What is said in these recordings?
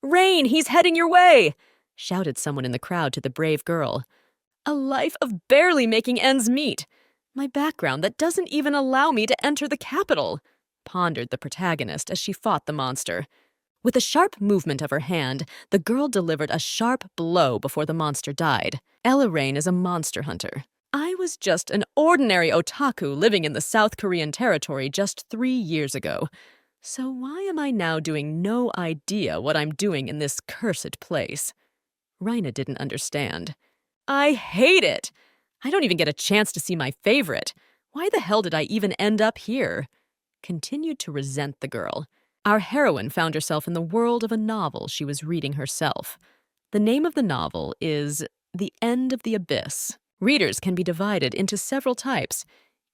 "Rain, he's heading your way!" shouted someone in the crowd to the brave girl. "A life of barely making ends meet. My background that doesn't even allow me to enter the capital," pondered the protagonist as she fought the monster. With a sharp movement of her hand, the girl delivered a sharp blow before the monster died. Ella Rain is a monster hunter. I was just an ordinary otaku living in the South Korean territory just 3 years ago. So why am I now doing no idea what I'm doing in this cursed place? Raina didn't understand. I hate it! I don't even get a chance to see my favorite. Why the hell did I even end up here? Continued to resent the girl. Our heroine found herself in the world of a novel she was reading herself. The name of the novel is The End of the Abyss. Readers can be divided into several types: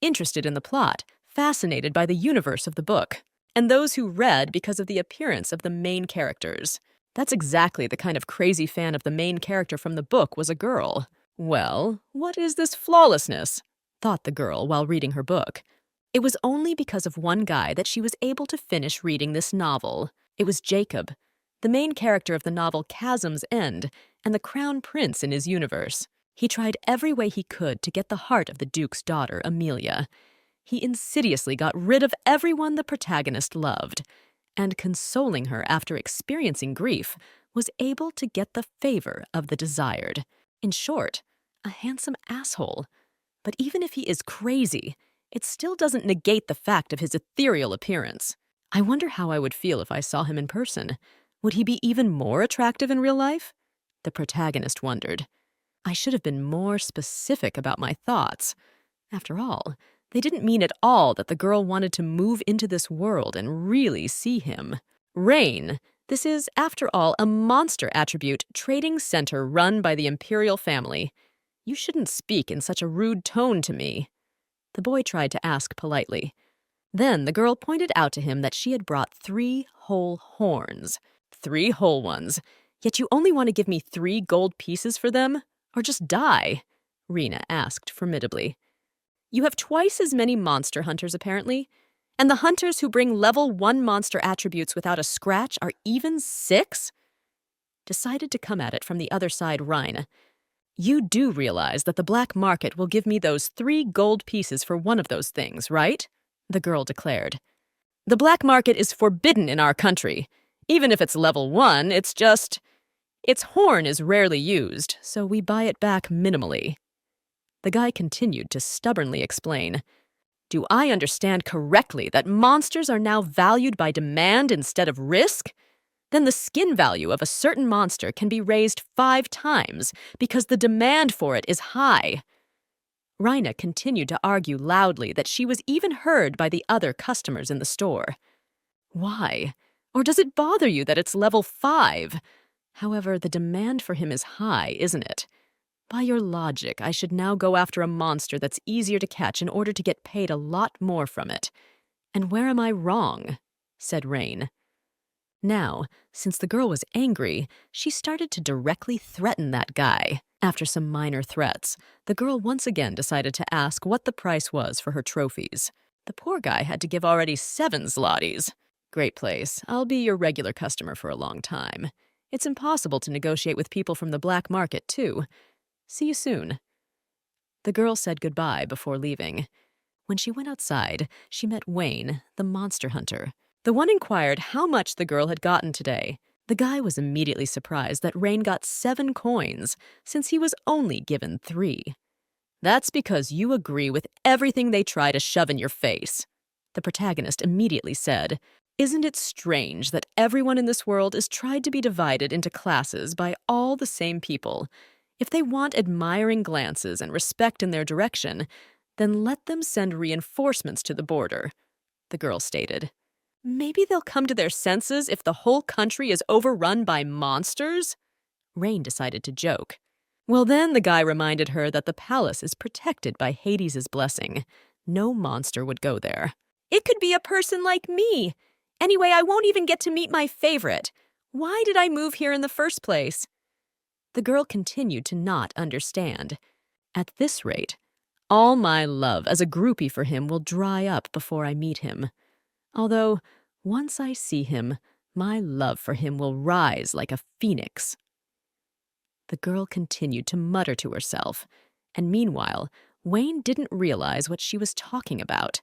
interested in the plot, fascinated by the universe of the book, and those who read because of the appearance of the main characters. That's exactly the kind of crazy fan of the main character from the book was a girl. Well, what is this flawlessness? Thought the girl while reading her book. It was only because of one guy that she was able to finish reading this novel. It was Jacob, the main character of the novel Chasm's End, and the crown prince in his universe. He tried every way he could to get the heart of the Duke's daughter, Amelia. He insidiously got rid of everyone the protagonist loved, and consoling her after experiencing grief, was able to get the favor of the desired. In short, a handsome asshole. But even if he is crazy, it still doesn't negate the fact of his ethereal appearance. I wonder how I would feel if I saw him in person. Would he be even more attractive in real life? The protagonist wondered. I should have been more specific about my thoughts. After all, they didn't mean at all that the girl wanted to move into this world and really see him. Rain, this is, after all, a monster attribute trading center run by the imperial family. You shouldn't speak in such a rude tone to me. The boy tried to ask politely. Then the girl pointed out to him that she had brought 3 whole horns. 3 whole ones. Yet you only want to give me 3 gold pieces for them? Or just die? Rena asked formidably. You have twice as many monster hunters, apparently. And the hunters who bring level 1 monster attributes without a scratch are even 6? Decided to come at it from the other side, Rhine. You do realize that the black market will give me those 3 gold pieces for one of those things, right? The girl declared. The black market is forbidden in our country. Even if it's level 1, it's just... Its horn is rarely used, so we buy it back minimally. The guy continued to stubbornly explain. Do I understand correctly that monsters are now valued by demand instead of risk? Then the skin value of a certain monster can be raised 5 times because the demand for it is high. Rhina continued to argue loudly that she was even heard by the other customers in the store. Why? Or does it bother you that it's level 5? However, the demand for him is high, isn't it? By your logic, I should now go after a monster that's easier to catch in order to get paid a lot more from it. And where am I wrong? Said Rain. Now, since the girl was angry, she started to directly threaten that guy. After some minor threats, the girl once again decided to ask what the price was for her trophies. The poor guy had to give already 7 zlotys. Great place. I'll be your regular customer for a long time. It's impossible to negotiate with people from the black market, too. See you soon. The girl said goodbye before leaving. When she went outside, she met Wayne, the monster hunter. The one inquired how much the girl had gotten today. The guy was immediately surprised that Rain got 7 coins, since he was only given 3. That's because you agree with everything they try to shove in your face. The protagonist immediately said, Isn't it strange that everyone in this world is tried to be divided into classes by all the same people? If they want admiring glances and respect in their direction, then let them send reinforcements to the border, the girl stated. Maybe they'll come to their senses if the whole country is overrun by monsters? Rain decided to joke. Well, then the guy reminded her that the palace is protected by Hades' blessing. No monster would go there. It could be a person like me. Anyway, I won't even get to meet my favorite. Why did I move here in the first place? The girl continued to not understand. At this rate, all my love as a groupie for him will dry up before I meet him. Although, once I see him, My love for him will rise like a phoenix." The girl continued to mutter to herself, and meanwhile, Wayne didn't realize what she was talking about.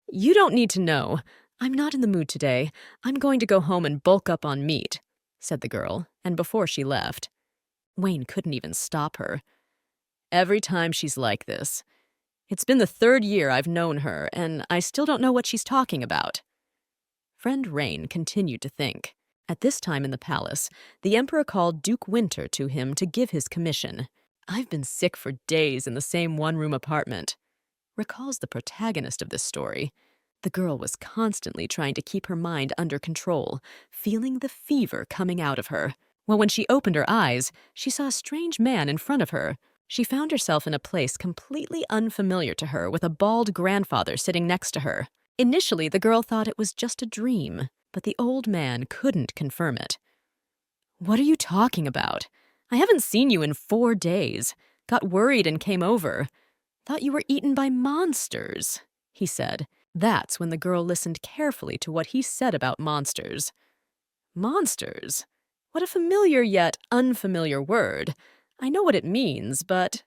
"You don't need to know. I'm not in the mood today. I'm going to go home and bulk up on meat," said the girl, and before she left, Wayne couldn't even stop her. "Every time she's like this. It's been the 3rd year I've known her, and I still don't know what she's talking about." Friend Rain continued to think. At this time in the palace, the Emperor called Duke Winter to him to give his commission. "I've been sick for days in the same one-room apartment," recalls the protagonist of this story. The girl was constantly trying to keep her mind under control, feeling the fever coming out of her. Well, when she opened her eyes, she saw a strange man in front of her. She found herself in a place completely unfamiliar to her, with a bald grandfather sitting next to her. Initially, the girl thought it was just a dream, but the old man couldn't confirm it. "What are you talking about? I haven't seen you in 4 days. Got worried and came over. Thought you were eaten by monsters," he said. That's when the girl listened carefully to what he said about monsters. Monsters? What a familiar yet unfamiliar word. I know what it means, but...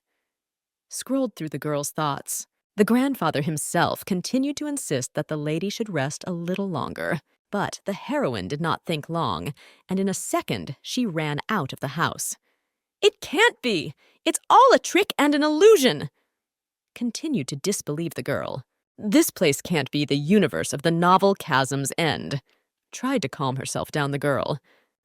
Scrolled through the girl's thoughts. The grandfather himself continued to insist that the lady should rest a little longer. But the heroine did not think long, and in a second she ran out of the house. "It can't be! It's all a trick and an illusion!" Continued to disbelieve the girl. "This place can't be the universe of the novel Chasm's End." Tried to calm herself down the girl.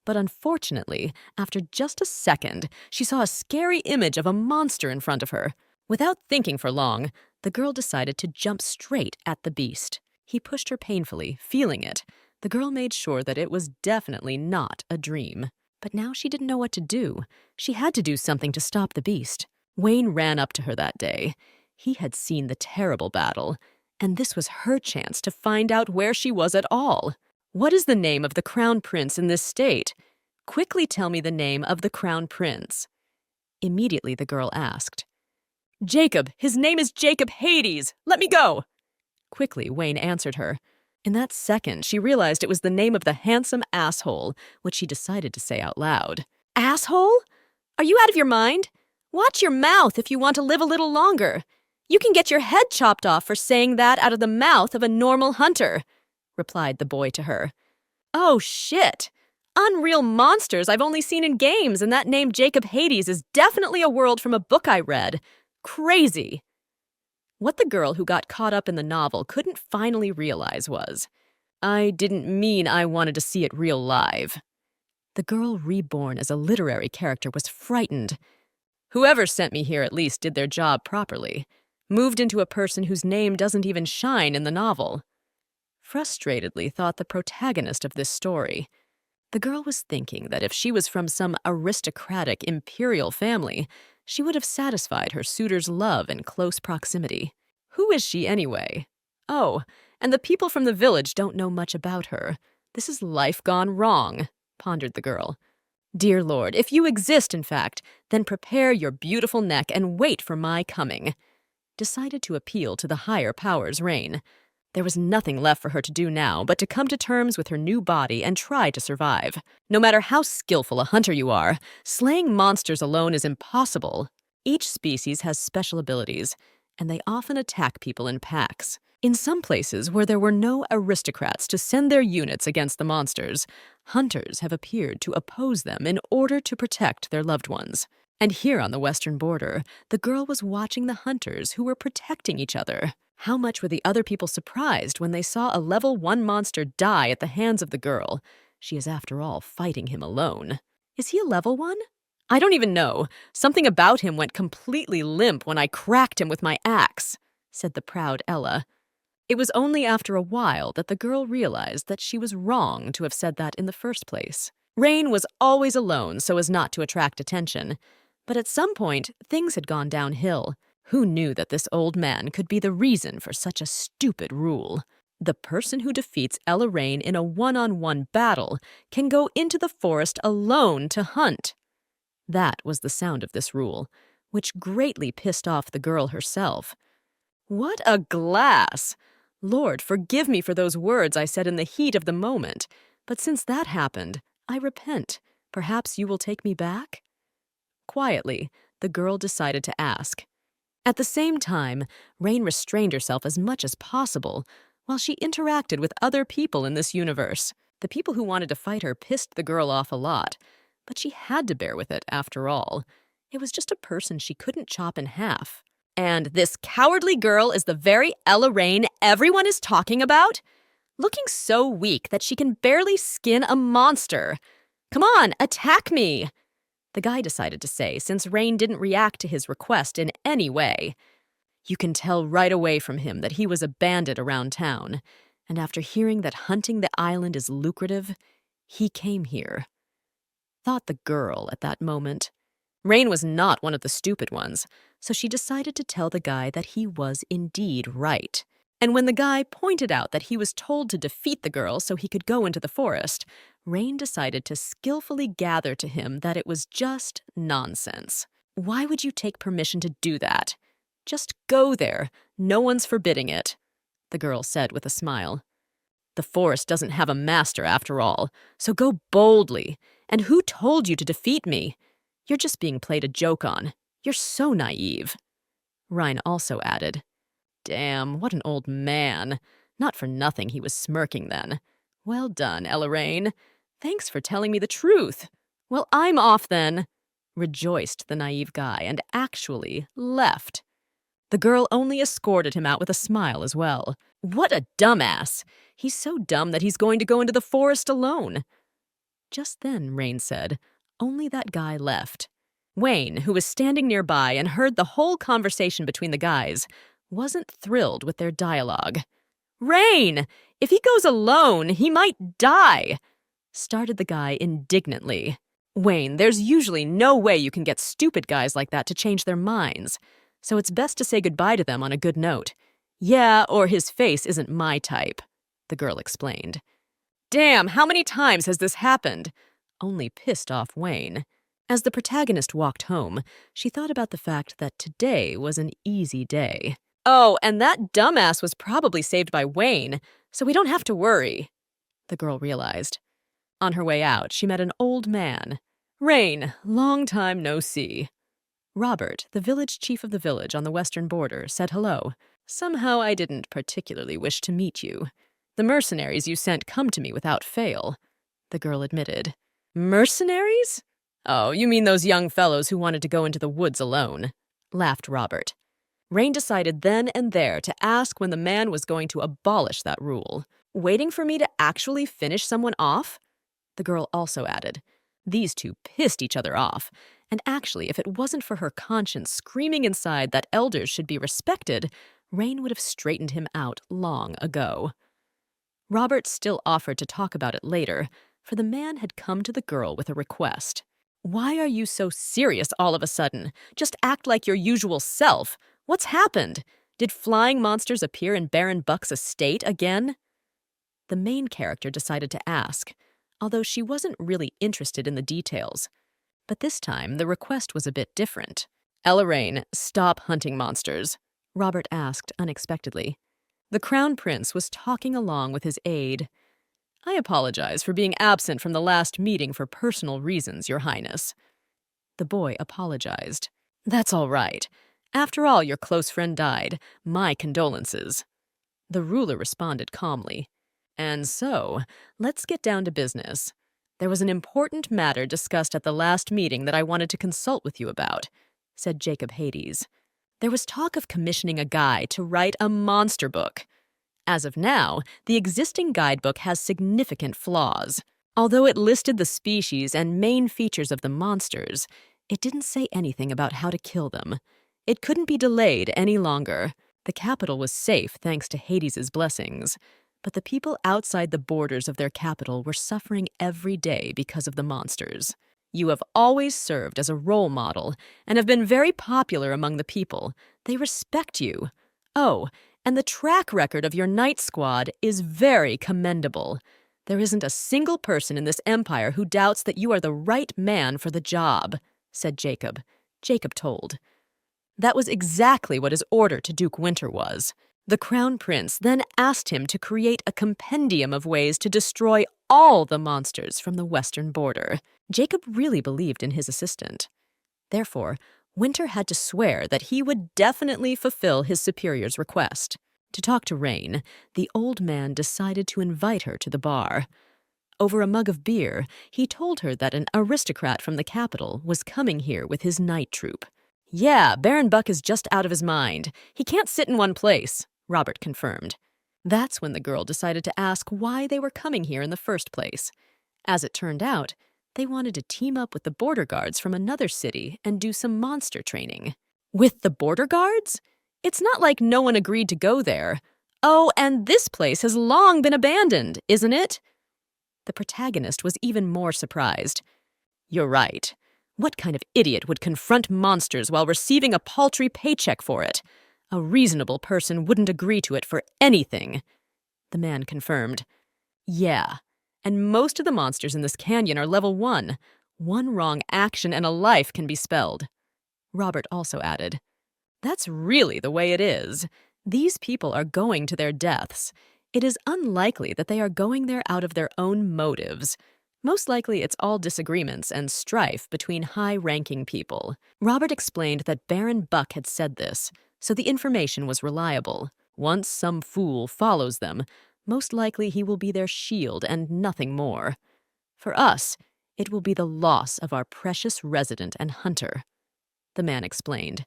But unfortunately, after just a second, she saw a scary image of a monster in front of her. Without thinking for long, the girl decided to jump straight at the beast. He pushed her painfully, feeling it. The girl made sure that it was definitely not a dream. But now she didn't know what to do. She had to do something to stop the beast. Wayne ran up to her that day. He had seen the terrible battle, and this was her chance to find out where she was at all. "What is the name of the crown prince in this state? Quickly tell me the name of the crown prince." Immediately the girl asked. "Jacob! His name is Jacob Hades! Let me go!" Quickly Wayne answered her. In that second, she realized it was the name of the handsome asshole, which she decided to say out loud. "Asshole? Are you out of your mind? Watch your mouth if you want to live a little longer. You can get your head chopped off for saying that out of the mouth of a normal hunter," replied the boy to her. "Oh, shit! Unreal monsters I've only seen in games, and that name Jacob Hades is definitely a world from a book I read. Crazy!" What the girl who got caught up in the novel couldn't finally realize was, "I didn't mean I wanted to see it real live." The girl reborn as a literary character was frightened. Whoever sent me here at least did their job properly. Moved into a person whose name doesn't even shine in the novel. Frustratedly thought the protagonist of this story. The girl was thinking that if she was from some aristocratic imperial family, she would have satisfied her suitor's love in close proximity. Who is she anyway? Oh, and the people from the village don't know much about her. This is life gone wrong, pondered the girl. Dear Lord, if you exist, in fact, then prepare your beautiful neck and wait for my coming. Decided to appeal to the higher power's reign. There was nothing left for her to do now but to come to terms with her new body and try to survive. No matter how skillful a hunter you are, slaying monsters alone is impossible. Each species has special abilities, and they often attack people in packs. In some places where there were no aristocrats to send their units against the monsters, hunters have appeared to oppose them in order to protect their loved ones. And here on the western border, the girl was watching the hunters who were protecting each other. How much were the other people surprised when they saw a level 1 monster die at the hands of the girl? She is, after all, fighting him alone. Is he a level 1? I don't even know. Something about him went completely limp when I cracked him with my axe, said the proud Ella. It was only after a while that the girl realized that she was wrong to have said that in the first place. Rain was always alone so as not to attract attention. But at some point, things had gone downhill. Who knew that this old man could be the reason for such a stupid rule? The person who defeats Ella Rain in a one-on-one battle can go into the forest alone to hunt. That was the sound of this rule, which greatly pissed off the girl herself. What a glass! Lord, forgive me for those words I said in the heat of the moment. But since that happened, I repent. Perhaps you will take me back?" Quietly, the girl decided to ask. At the same time, Rain restrained herself as much as possible while she interacted with other people in this universe. The people who wanted to fight her pissed the girl off a lot, but she had to bear with it after all. It was just a person she couldn't chop in half. "And this cowardly girl is the very Ella Rain everyone is talking about? Looking so weak that she can barely skin a monster. Come on, attack me!" the guy decided to say, since Rain didn't react to his request in any way. You can tell right away from him that he was a bandit around town, and after hearing that hunting the island is lucrative, he came here. Thought the girl at that moment. Rain was not one of the stupid ones, so she decided to tell the guy that he was indeed right. And when the guy pointed out that he was told to defeat the girl so he could go into the forest, Rain decided to skillfully gather to him that it was just nonsense. Why would you take permission to do that? Just go there. No one's forbidding it, the girl said with a smile. The forest doesn't have a master after all, so go boldly. And who told you to defeat me? You're just being played a joke on. You're so naive. Rhine also added. Damn, what an old man. Not for nothing he was smirking then. Well done, Ella Rain. Thanks for telling me the truth. Well, I'm off then, rejoiced the naive guy, and actually left. The girl only escorted him out with a smile as well. What a dumbass! He's so dumb that he's going to go into the forest alone. Just then, Rain said, only that guy left. Wayne, who was standing nearby and heard the whole conversation between the guys, wasn't thrilled with their dialogue. Rain! If he goes alone, he might die! Started the guy indignantly. Wayne, there's usually no way you can get stupid guys like that to change their minds, so it's best to say goodbye to them on a good note. Yeah, or his face isn't my type, the girl explained. Damn, how many times has this happened? Only pissed off Wayne. As the protagonist walked home, she thought about the fact that today was an easy day. Oh, and that dumbass was probably saved by Wayne, so we don't have to worry, the girl realized. On her way out, she met an old man. Rain, long time no see. Robert, the village chief of the village on the western border, said hello. Somehow I didn't particularly wish to meet you. The mercenaries you sent come to me without fail, the girl admitted. Mercenaries? Oh, you mean those young fellows who wanted to go into the woods alone, laughed Robert. Rain decided then and there to ask when the man was going to abolish that rule. Waiting for me to actually finish someone off? The girl also added. These two pissed each other off, and actually, if it wasn't for her conscience screaming inside that elders should be respected, Rain would have straightened him out long ago. Robert still offered to talk about it later, for the man had come to the girl with a request. Why are you so serious all of a sudden? Just act like your usual self. What's happened? Did flying monsters appear in Baron Buck's estate again? The main character decided to ask, although she wasn't really interested in the details. But this time, the request was a bit different. Ella Rain, stop hunting monsters, Robert asked unexpectedly. The Crown Prince was talking along with his aide. I apologize for being absent from the last meeting for personal reasons, Your Highness. The boy apologized. That's all right. After all, your close friend died. My condolences. The ruler responded calmly. And so, let's get down to business. There was an important matter discussed at the last meeting that I wanted to consult with you about, said Jacob Hades. There was talk of commissioning a guy to write a monster book. As of now, the existing guidebook has significant flaws. Although it listed the species and main features of the monsters, it didn't say anything about how to kill them. It couldn't be delayed any longer. The capital was safe thanks to Hades's blessings, but the people outside the borders of their capital were suffering every day because of the monsters. You have always served as a role model and have been very popular among the people. They respect you. Oh, and the track record of your night squad is very commendable. There isn't a single person in this empire who doubts that you are the right man for the job, said Jacob. Jacob told. That was exactly what his order to Duke Winter was. The Crown Prince then asked him to create a compendium of ways to destroy all the monsters from the western border. Jacob really believed in his assistant. Therefore, Winter had to swear that he would definitely fulfill his superior's request. To talk to Rain, the old man decided to invite her to the bar. Over a mug of beer, he told her that an aristocrat from the capital was coming here with his night troupe. "Yeah, Baron Buck is just out of his mind. He can't sit in one place," Robert confirmed. That's when the girl decided to ask why they were coming here in the first place. As it turned out, they wanted to team up with the border guards from another city and do some monster training. With the border guards? It's not like no one agreed to go there. Oh, and this place has long been abandoned, isn't it? The protagonist was even more surprised. "You're right. What kind of idiot would confront monsters while receiving a paltry paycheck for it? A reasonable person wouldn't agree to it for anything," the man confirmed. "Yeah, and most of the monsters in this canyon are level 1. One wrong action and a life can be spelled," Robert also added. "That's really the way it is. These people are going to their deaths. It is unlikely that they are going there out of their own motives. Most likely it's all disagreements and strife between high-ranking people." Robert explained that Baron Buck had said this, so the information was reliable. Once some fool follows them, most likely he will be their shield and nothing more. For us, it will be the loss of our precious resident and hunter, the man explained.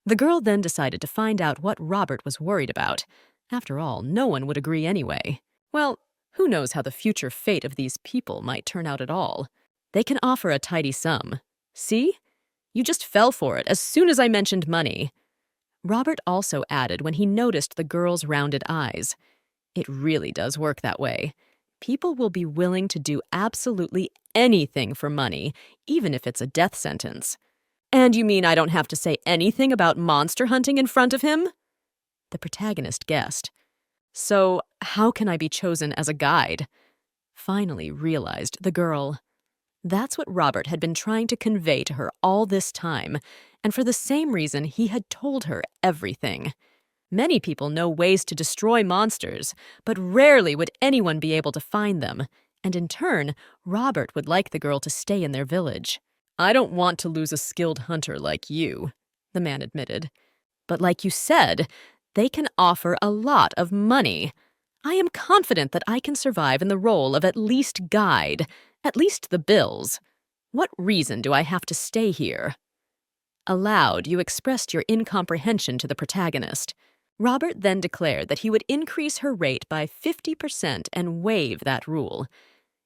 The girl then decided to find out what Robert was worried about. After all, no one would agree anyway. Well, who knows how the future fate of these people might turn out at all? They can offer a tidy sum. See? You just fell for it as soon as I mentioned money. Robert also added when he noticed the girl's rounded eyes. It really does work that way. People will be willing to do absolutely anything for money, even if it's a death sentence. "And you mean I don't have to say anything about monster hunting in front of him?" The protagonist guessed. "So, how can I be chosen as a guide?" Finally realized the girl. That's what Robert had been trying to convey to her all this time, and for the same reason he had told her everything. Many people know ways to destroy monsters, but rarely would anyone be able to find them, and in turn, Robert would like the girl to stay in their village. "I don't want to lose a skilled hunter like you," the man admitted. "But like you said, they can offer a lot of money. I am confident that I can survive in the role of at least guide, at least the bills. What reason do I have to stay here?" Aloud, you expressed your incomprehension to the protagonist. Robert then declared that he would increase her rate by 50% and waive that rule.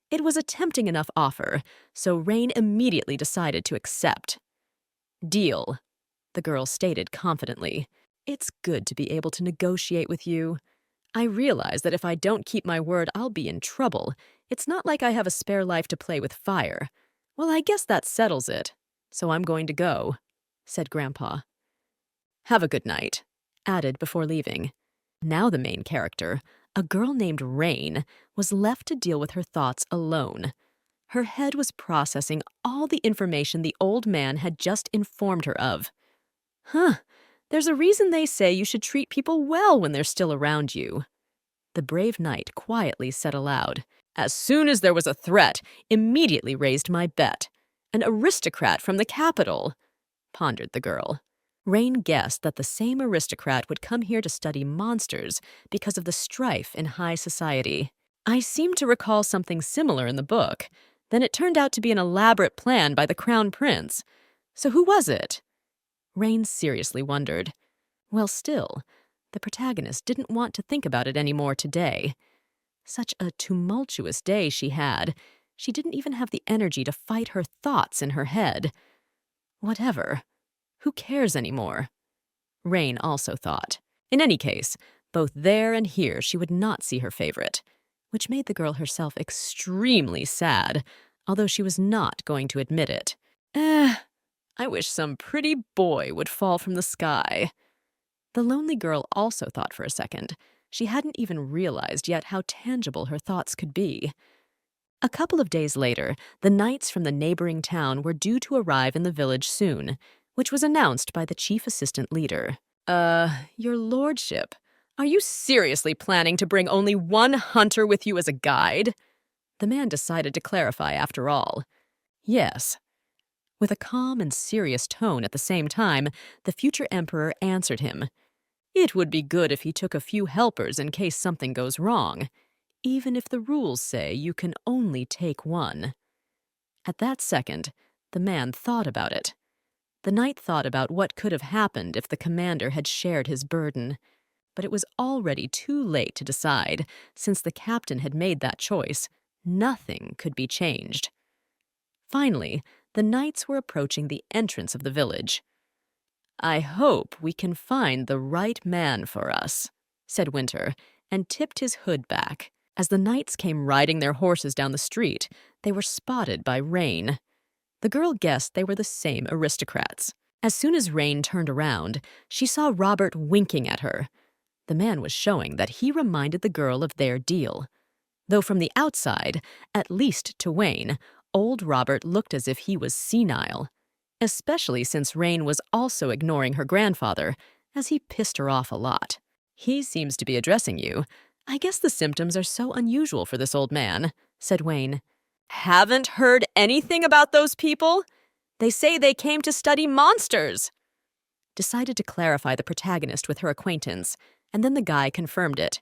It was a tempting enough offer, so Rain immediately decided to accept. "Deal," the girl stated confidently. "It's good to be able to negotiate with you. I realize that if I don't keep my word, I'll be in trouble. It's not like I have a spare life to play with fire. Well, I guess that settles it. So I'm going to go," said Grandpa. "Have a good night," added before leaving. Now the main character, a girl named Rain, was left to deal with her thoughts alone. Her head was processing all the information the old man had just informed her of. There's a reason they say you should treat people well when they're still around you. The brave knight quietly said aloud, "As soon as there was a threat, immediately raised my bet. An aristocrat from the capital," pondered the girl. Rain guessed that the same aristocrat would come here to study monsters because of the strife in high society. "I seem to recall something similar in the book. Then it turned out to be an elaborate plan by the Crown Prince. So who was it?" Rain seriously wondered. Well, still, the protagonist didn't want to think about it anymore today. Such a tumultuous day she had. She didn't even have the energy to fight her thoughts in her head. Whatever. Who cares anymore? Rain also thought. In any case, both there and here she would not see her favorite, which made the girl herself extremely sad, although she was not going to admit it. I wish some pretty boy would fall from the sky. The lonely girl also thought for a second. She hadn't even realized yet how tangible her thoughts could be. A couple of days later, the knights from the neighboring town were due to arrive in the village soon, which was announced by the chief assistant leader. Your lordship, Are you seriously planning to bring only one hunter with you as a guide? The man decided to clarify after all. Yes. With a calm and serious tone at the same time, the future emperor answered him. It would be good if he took a few helpers in case something goes wrong, even if the rules say you can only take one. At that second, the man thought about it. The knight thought about what could have happened if the commander had shared his burden. But it was already too late to decide. Since the captain had made that choice, nothing could be changed. Finally, the knights were approaching the entrance of the village. I hope we can find the right man for us, said Winter, and tipped his hood back. As the knights came riding their horses down the street, they were spotted by Rain. The girl guessed they were the same aristocrats. As soon as Rain turned around, she saw Robert winking at her. The man was showing that he reminded the girl of their deal. Though from the outside, at least to Wayne, old Robert looked as if he was senile, especially since Rain was also ignoring her grandfather, as he pissed her off a lot. He seems to be addressing you. I guess the symptoms are so unusual for this old man, said Wayne. Haven't heard anything about those people? They say they came to study monsters. Decided to clarify the protagonist with her acquaintance, and then the guy confirmed it.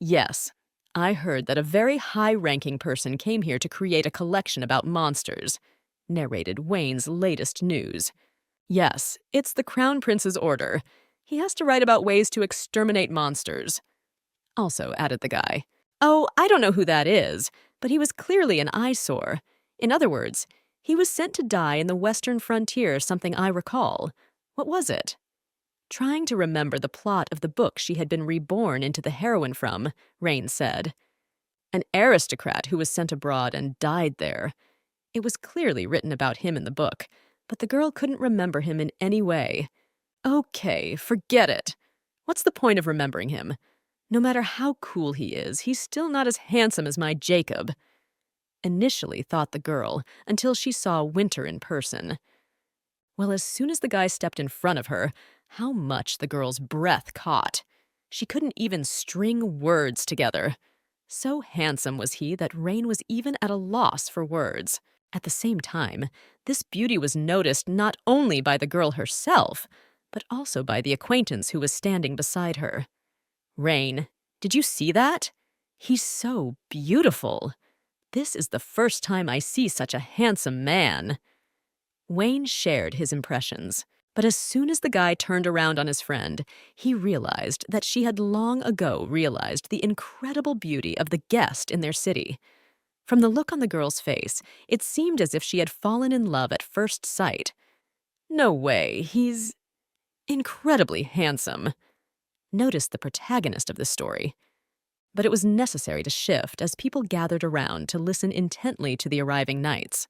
Yes, I heard that a very high-ranking person came here to create a collection about monsters, narrated Wayne's latest news. Yes, it's the Crown Prince's order. He has to write about ways to exterminate monsters. Also, added the guy. Oh, I don't know who that is, but he was clearly an eyesore. In other words, he was sent to die in the western frontier, something I recall. What was it? Trying to remember the plot of the book she had been reborn into the heroine from, Rain said. An aristocrat who was sent abroad and died there. It was clearly written about him in the book, but the girl couldn't remember him in any way. Okay, forget it. What's the point of remembering him? No matter how cool he is, he's still not as handsome as my Jacob. Initially, thought the girl, until she saw Winter in person. Well, as soon as the guy stepped in front of her, how much the girl's breath caught. She couldn't even string words together. So handsome was he that Rain was even at a loss for words. At the same time, this beauty was noticed not only by the girl herself, but also by the acquaintance who was standing beside her. Rain, did you see that? He's so beautiful. This is the first time I see such a handsome man. Wayne shared his impressions, but as soon as the guy turned around on his friend, he realized that she had long ago realized the incredible beauty of the guest in their city. From the look on the girl's face, it seemed as if she had fallen in love at first sight. No way, he's incredibly handsome, noticed the protagonist of the story. But it was necessary to shift as people gathered around to listen intently to the arriving knights.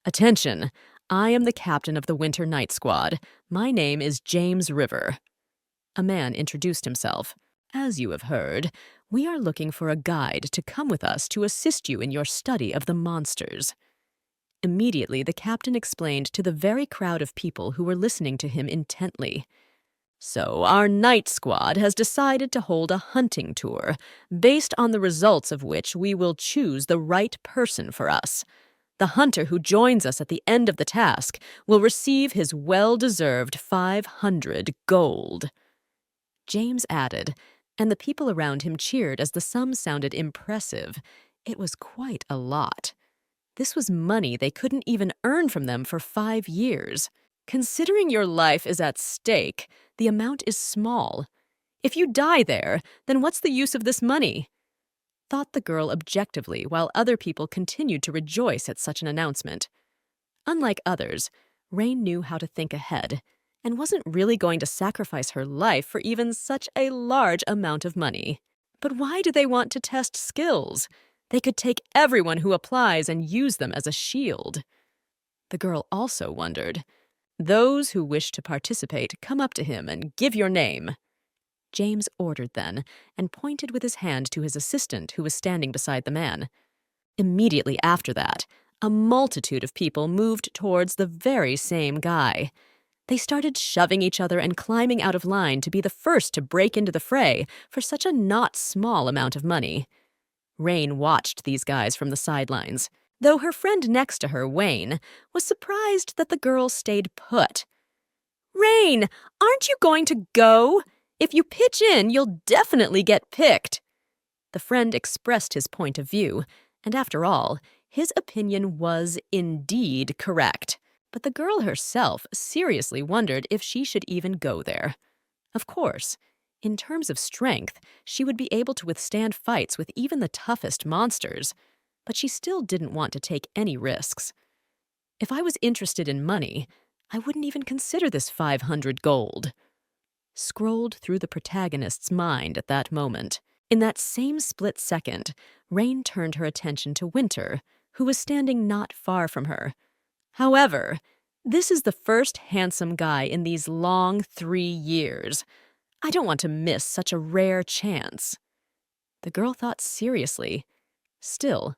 Attention! I am the captain of the Winter Night Squad. My name is James River. A man introduced himself. As you have heard, we are looking for a guide to come with us to assist you in your study of the monsters. Immediately, the captain explained to the very crowd of people who were listening to him intently. So, our night squad has decided to hold a hunting tour, based on the results of which we will choose the right person for us. The hunter who joins us at the end of the task will receive his well-deserved 500 gold. James added, and the people around him cheered as the sum sounded impressive. It was quite a lot. This was money they couldn't even earn from them for 5 years. Considering your life is at stake, the amount is small. If you die there, then what's the use of this money? Thought the girl objectively while other people continued to rejoice at such an announcement. Unlike others, Rain knew how to think ahead and wasn't really going to sacrifice her life for even such a large amount of money. But why do they want to test skills? They could take everyone who applies and use them as a shield. The girl also wondered. Those who wish to participate, come up to him and give your name. James ordered then, and pointed with his hand to his assistant who was standing beside the man. Immediately after that, a multitude of people moved towards the very same guy. They started shoving each other and climbing out of line to be the first to break into the fray for such a not small amount of money. Rain watched these guys from the sidelines, though her friend next to her, Wayne, was surprised that the girl stayed put. "Rain, aren't you going to go? If you pitch in, you'll definitely get picked." The friend expressed his point of view, and after all, his opinion was indeed correct. But the girl herself seriously wondered if she should even go there. Of course, in terms of strength, she would be able to withstand fights with even the toughest monsters, but she still didn't want to take any risks. "If I was interested in money, I wouldn't even consider this 500 gold. Scrolled through the protagonist's mind at that moment. In that same split second, Rain turned her attention to Winter, who was standing not far from her. However, this is the first handsome guy in these long 3 years. I don't want to miss such a rare chance." The girl thought seriously. Still,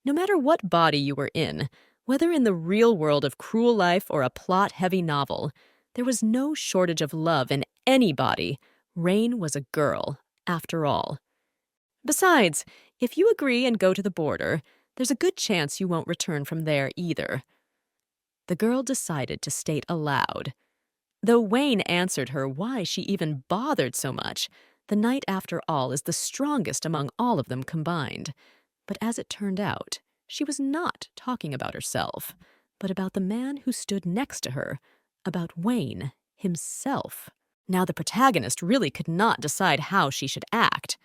no matter what body you were in, whether in the real world of Cruel Life or a plot-heavy novel, there was no shortage of love in any body. Rain was a girl, after all. Besides, if you agree and go to the border, there's a good chance you won't return from there either. The girl decided to state aloud. Though Wayne answered her why she even bothered so much, the night after all is the strongest among all of them combined. But as it turned out, she was not talking about herself, but about the man who stood next to her, about Wayne himself. Now the protagonist really could not decide how she should act.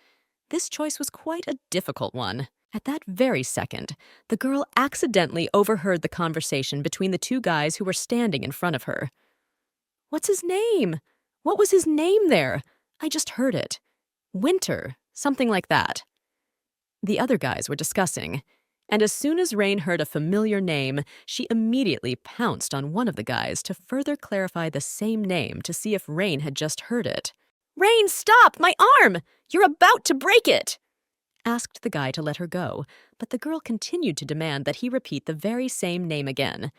This choice was quite a difficult one. At that very second, the girl accidentally overheard the conversation between the two guys who were standing in front of her. "What's his name? What was his name there? I just heard it. Winter, something like that." The other guys were discussing, and as soon as Rain heard a familiar name, she immediately pounced on one of the guys to further clarify the same name to see if Rain had just heard it. "Rain, stop! My arm! You're about to break it!" Asked the guy to let her go, but the girl continued to demand that he repeat the very same name again.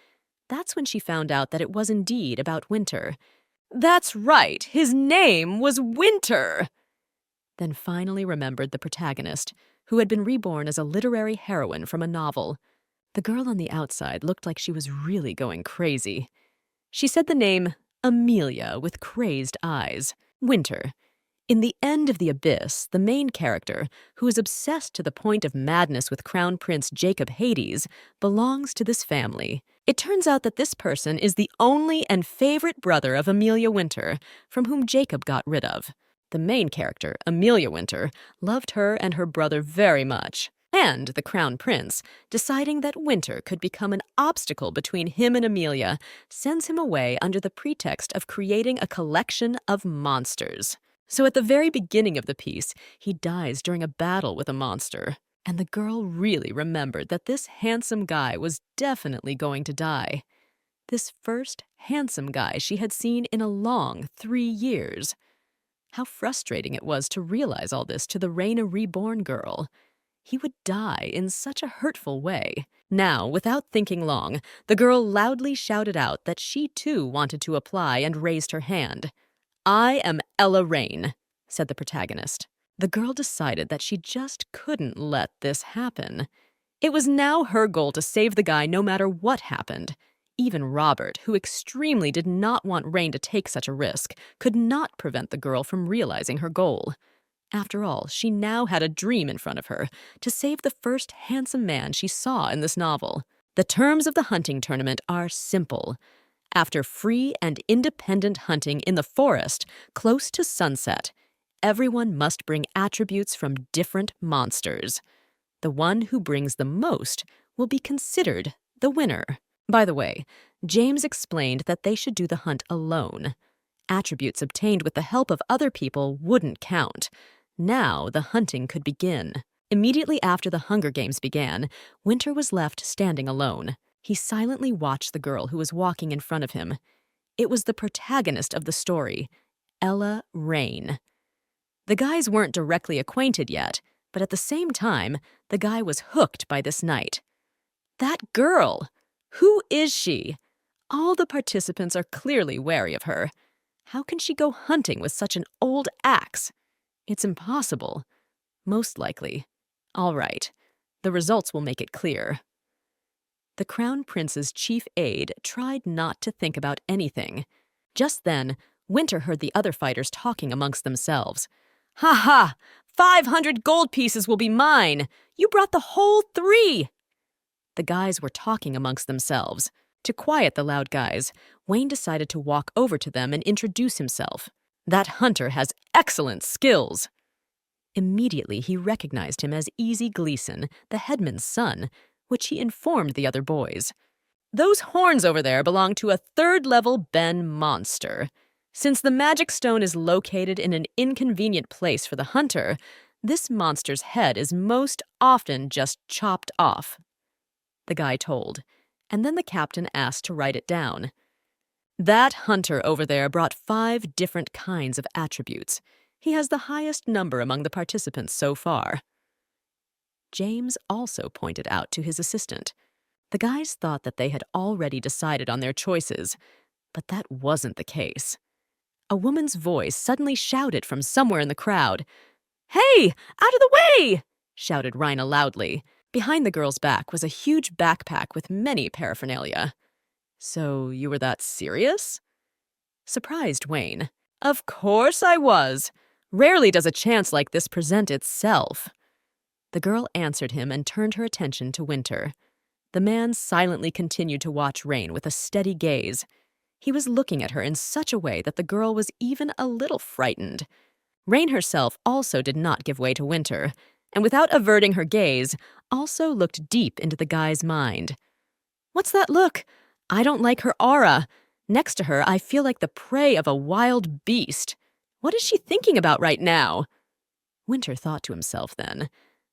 That's when she found out that it was indeed about Winter. "That's right, his name was Winter!" Then finally remembered the protagonist, who had been reborn as a literary heroine from a novel. The girl on the outside looked like she was really going crazy. She said the name Amelia with crazed eyes. Winter. In The End of the Abyss, the main character, who is obsessed to the point of madness with Crown Prince Jacob Hades, belongs to this family. It turns out that this person is the only and favorite brother of Amelia Winter, from whom Jacob got rid of. The main character, Amelia Winter, loved her and her brother very much. And the Crown Prince, deciding that Winter could become an obstacle between him and Amelia, sends him away under the pretext of creating a collection of monsters. So at the very beginning of the piece, he dies during a battle with a monster. And the girl really remembered that this handsome guy was definitely going to die. This first handsome guy she had seen in a long 3 years. How frustrating it was to realize all this to the Raina Reborn girl. He would die in such a hurtful way. Now, without thinking long, the girl loudly shouted out that she too wanted to apply and raised her hand. "I am Ella Rain," said the protagonist. The girl decided that she just couldn't let this happen. It was now her goal to save the guy no matter what happened. Even Robert, who extremely did not want Rain to take such a risk, could not prevent the girl from realizing her goal. After all, she now had a dream in front of her, to save the first handsome man she saw in this novel. The terms of the hunting tournament are simple. After free and independent hunting in the forest, close to sunset, everyone must bring attributes from different monsters. The one who brings the most will be considered the winner. By the way, James explained that they should do the hunt alone. Attributes obtained with the help of other people wouldn't count. Now the hunting could begin. Immediately after the Hunger Games began, Winter was left standing alone. He silently watched the girl who was walking in front of him. It was the protagonist of the story, Ella Rain. The guys weren't directly acquainted yet, but at the same time, the guy was hooked by this night. That girl! Who is she? All the participants are clearly wary of her. How can she go hunting with such an old axe? It's impossible. Most likely. All right. The results will make it clear. The Crown Prince's chief aide tried not to think about anything. Just then, Winter heard the other fighters talking amongst themselves. "Ha ha! 500 gold pieces will be mine! You brought the whole 3! The guys were talking amongst themselves. To quiet the loud guys, Wayne decided to walk over to them and introduce himself. That hunter has excellent skills! Immediately, he recognized him as Easy Gleason, the headman's son, which he informed the other boys. Those horns over there belong to a 3rd-level Ben monster. Since the magic stone is located in an inconvenient place for the hunter, this monster's head is most often just chopped off. The guy told, and then the captain asked to write it down. That hunter over there brought 5 different kinds of attributes. He has the highest number among the participants so far. James also pointed out to his assistant. The guys thought that they had already decided on their choices, but that wasn't the case. A woman's voice suddenly shouted from somewhere in the crowd. "Hey, out of the way!" shouted Rhina loudly. Behind the girl's back was a huge backpack with many paraphernalia. "So you were that serious?" Surprised Wayne. "Of course I was. Rarely does a chance like this present itself." The girl answered him and turned her attention to Winter. The man silently continued to watch Rain with a steady gaze. He was looking at her in such a way that the girl was even a little frightened. Rain herself also did not give way to Winter, and without averting her gaze, also looked deep into the guy's mind. "What's that look? I don't like her aura. Next to her, I feel like the prey of a wild beast. What is she thinking about right now?" Winter thought to himself then,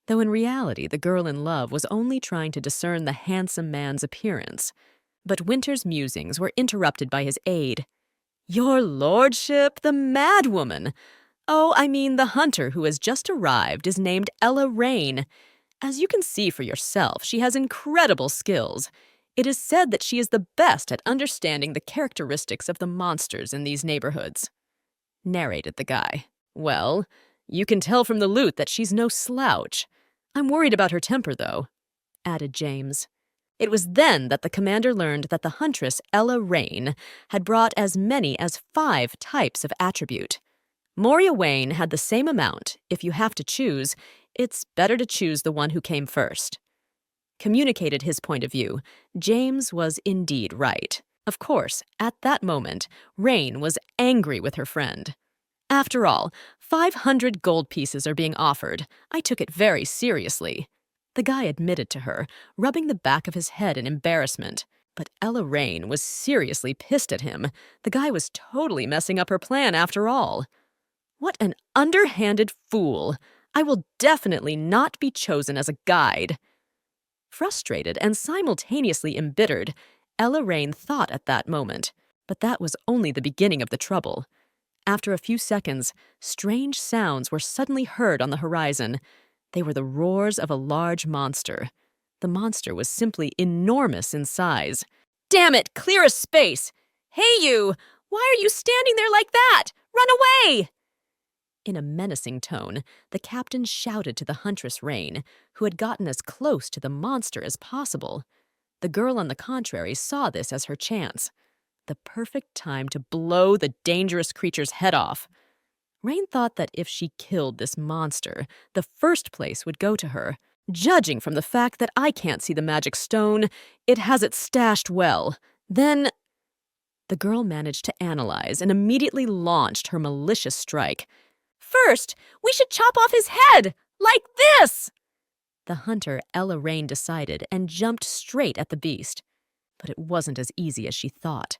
though in reality the girl in love was only trying to discern the handsome man's appearance. But Winter's musings were interrupted by his aide. "Your lordship, the madwoman! Oh, I mean the hunter who has just arrived is named Ella Rain. As you can see for yourself, she has incredible skills. It is said that she is the best at understanding the characteristics of the monsters in these neighborhoods," narrated the guy. "Well, you can tell from the loot that she's no slouch. I'm worried about her temper, though," added James. It was then that the commander learned that the huntress Ella Rain had brought as many as 5 types of attribute. Moria Wayne had the same amount. If you have to choose, it's better to choose the one who came first. Communicated his point of view, James was indeed right. Of course, at that moment, Rain was angry with her friend. "After all, 500 gold pieces are being offered. I took it very seriously," the guy admitted to her, rubbing the back of his head in embarrassment. But Ella Rain was seriously pissed at him. The guy was totally messing up her plan after all. "What an underhanded fool! I will definitely not be chosen as a guide." Frustrated and simultaneously embittered, Ella Rain thought at that moment, but that was only the beginning of the trouble. After a few seconds, strange sounds were suddenly heard on the horizon. They were the roars of a large monster. The monster was simply enormous in size. "Damn it, clear a space! Hey you! Why are you standing there like that? Run away!" In a menacing tone, the captain shouted to the huntress Rain, who had gotten as close to the monster as possible. The girl, on the contrary, saw this as her chance. The perfect time to blow the dangerous creature's head off. Rain thought that if she killed this monster, the first place would go to her. Judging from the fact that I can't see the magic stone, it has it stashed well. Then the girl managed to analyze and immediately launched her malicious strike. "First, we should chop off his head, like this!" The hunter Ella Rain decided and jumped straight at the beast. But it wasn't as easy as she thought.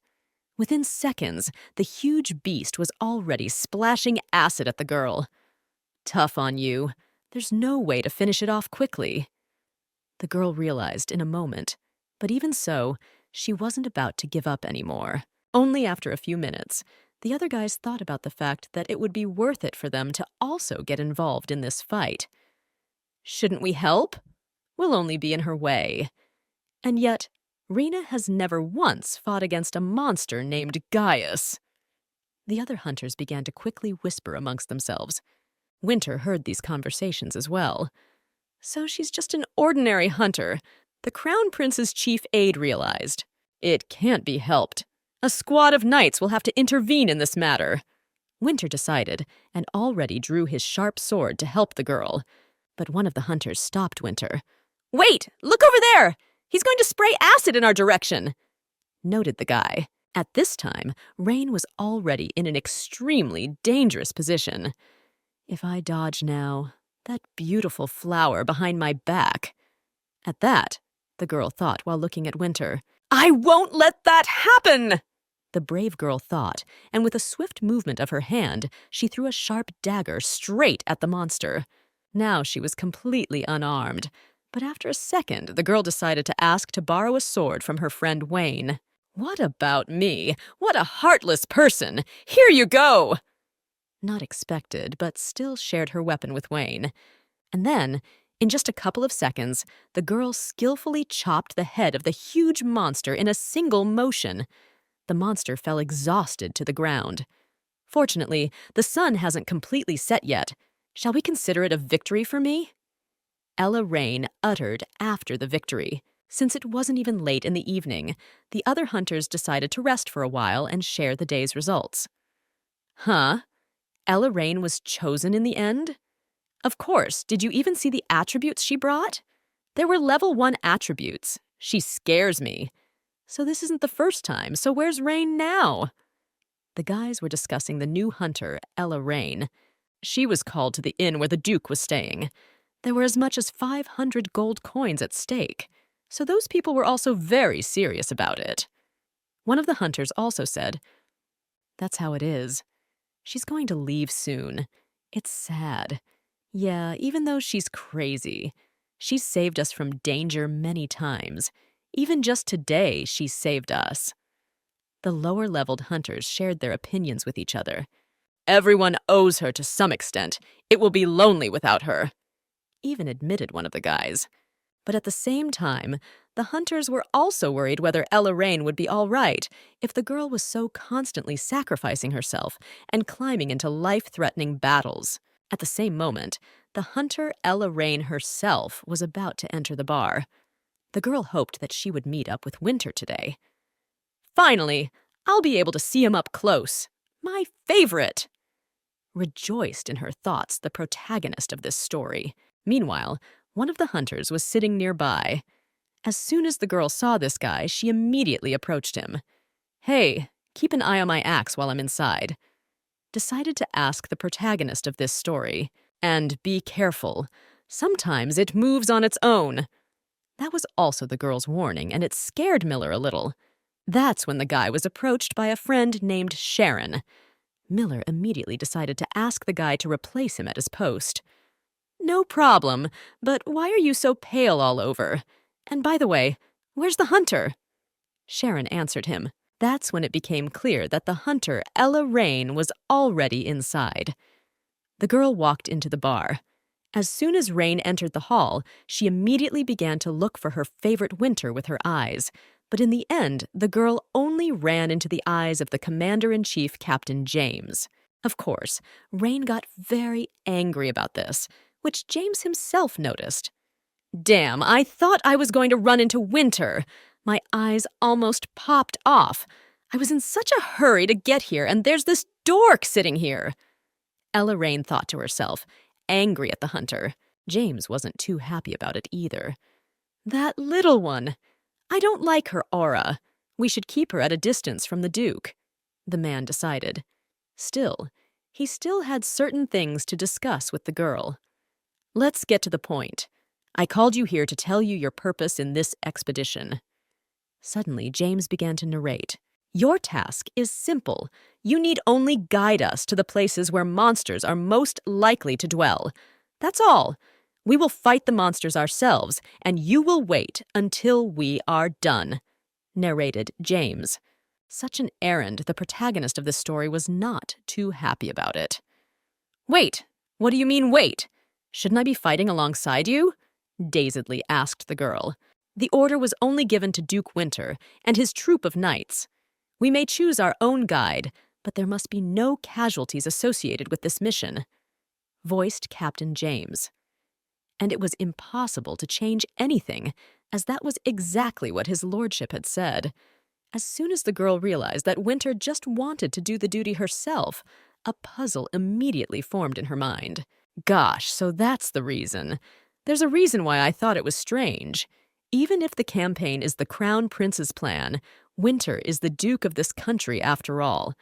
Within seconds, the huge beast was already splashing acid at the girl. "Tough on you. There's no way to finish it off quickly," the girl realized in a moment. But even so, she wasn't about to give up anymore. Only after a few minutes, the other guys thought about the fact that it would be worth it for them to also get involved in this fight. "Shouldn't we help? We'll only be in her way." And yet, Rena has never once fought against a monster named Gaius. The other hunters began to quickly whisper amongst themselves. Winter heard these conversations as well. So she's just an ordinary hunter, the Crown Prince's chief aide realized. It can't be helped. A squad of knights will have to intervene in this matter. Winter decided, and already drew his sharp sword to help the girl. But one of the hunters stopped Winter. "Wait! Look over there! He's going to spray acid in our direction!" Noted the guy. At this time, Rain was already in an extremely dangerous position. If I dodge now, that beautiful flower behind my back. At that, the girl thought while looking at Winter. "I won't let that happen!" The brave girl thought, and with a swift movement of her hand, she threw a sharp dagger straight at the monster. Now she was completely unarmed, but after a second, the girl decided to ask to borrow a sword from her friend Wayne. "What about me? What a heartless person! Here you go!" Not expected, but still shared her weapon with Wayne. And then, in just a couple of seconds, the girl skillfully chopped the head of the huge monster in a single motion. The monster fell exhausted to the ground. Fortunately, the sun hasn't completely set yet. Shall we consider it a victory for me? Ella Rain uttered after the victory. Since it wasn't even late in the evening, the other hunters decided to rest for a while and share the day's results. Huh? Ella Rain was chosen in the end? Of course, did you even see the attributes she brought? There were level 1 attributes. She scares me. So this isn't the first time, so where's Rain now? The guys were discussing the new hunter, Ella Rain. She was called to the inn where the Duke was staying. There were as much as 500 gold coins at stake, so those people were also very serious about it. One of the hunters also said, "That's how it is. She's going to leave soon. It's sad. Yeah, even though she's crazy. She's saved us from danger many times. Even just today, she's saved us." The lower-leveled hunters shared their opinions with each other. "Everyone owes her to some extent. It will be lonely without her," even admitted one of the guys. But at the same time, the hunters were also worried whether Ella Rain would be all right if the girl was so constantly sacrificing herself and climbing into life-threatening battles. At the same moment, the hunter Ella Rain herself was about to enter the bar. The girl hoped that she would meet up with Winter today. "Finally, I'll be able to see him up close. My favorite!" Rejoiced in her thoughts, the protagonist of this story. Meanwhile, one of the hunters was sitting nearby. As soon as the girl saw this guy, she immediately approached him. "Hey, keep an eye on my axe while I'm inside." Decided to ask the protagonist of this story. And be careful. Sometimes it moves on its own. That was also the girl's warning, and it scared Miller a little. That's when the guy was approached by a friend named Sharon. Miller immediately decided to ask the guy to replace him at his post. "No problem, but why are you so pale all over? And by the way, where's the hunter?" Sharon answered him. That's when it became clear that the hunter, Ella Rain, was already inside. The girl walked into the bar. As soon as Rain entered the hall, she immediately began to look for her favorite Winter with her eyes. But in the end, the girl only ran into the eyes of the Commander-in-Chief, Captain James. Of course, Rain got very angry about this, which James himself noticed. "Damn, I thought I was going to run into Winter. My eyes almost popped off. I was in such a hurry to get here, and there's this dork sitting here." Ella Rain thought to herself, angry at the hunter. James wasn't too happy about it either. "That little one. I don't like her aura. We should keep her at a distance from the Duke," the man decided. Still, he still had certain things to discuss with the girl. "Let's get to the point. I called you here to tell you your purpose in this expedition." Suddenly, James began to narrate. "Your task is simple. You need only guide us to the places where monsters are most likely to dwell. That's all. We will fight the monsters ourselves, and you will wait until we are done," narrated James. Such an errand, the protagonist of this story was not too happy about it. "Wait! What do you mean, wait? Shouldn't I be fighting alongside you?" dazedly asked the girl. The order was only given to Duke Winter and his troop of knights. We may choose our own guide, but there must be no casualties associated with this mission. Voiced Captain James. And it was impossible to change anything, as that was exactly what his lordship had said. As soon as the girl realized that Winter just wanted to do the duty herself, a puzzle immediately formed in her mind. Gosh, so that's the reason. There's a reason why I thought it was strange. Even if the campaign is the Crown Prince's plan, Winter is the Duke of this country after all.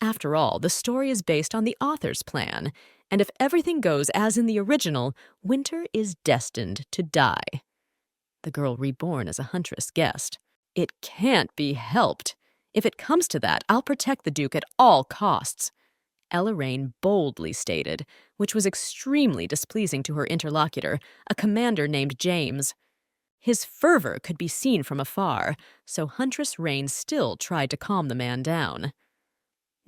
After all, the story is based on the author's plan, and if everything goes as in the original, Winter is destined to die. The girl reborn as a huntress guessed. It can't be helped. If it comes to that, I'll protect the Duke at all costs. Ella Rain boldly stated, which was extremely displeasing to her interlocutor, a commander named James. His fervor could be seen from afar, so Huntress Rain still tried to calm the man down.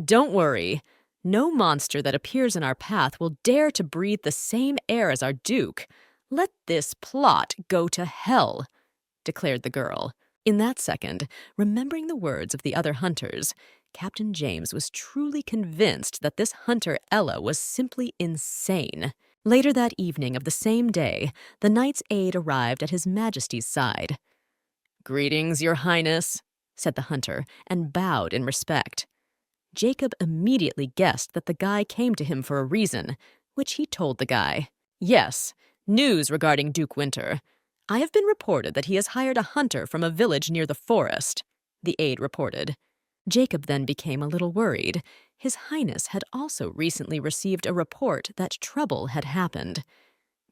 Don't worry. No monster that appears in our path will dare to breathe the same air as our Duke. Let this plot go to hell, declared the girl. In that second, remembering the words of the other hunters, Captain James was truly convinced that this hunter Ella was simply insane. Later that evening of the same day, the knight's aide arrived at His Majesty's side. "Greetings, Your Highness," said the hunter, and bowed in respect. Jacob immediately guessed that the guy came to him for a reason, which he told the guy. "Yes, news regarding Duke Winter. I have been reported that he has hired a hunter from a village near the forest," the aide reported. Jacob then became a little worried. His Highness had also recently received a report that trouble had happened.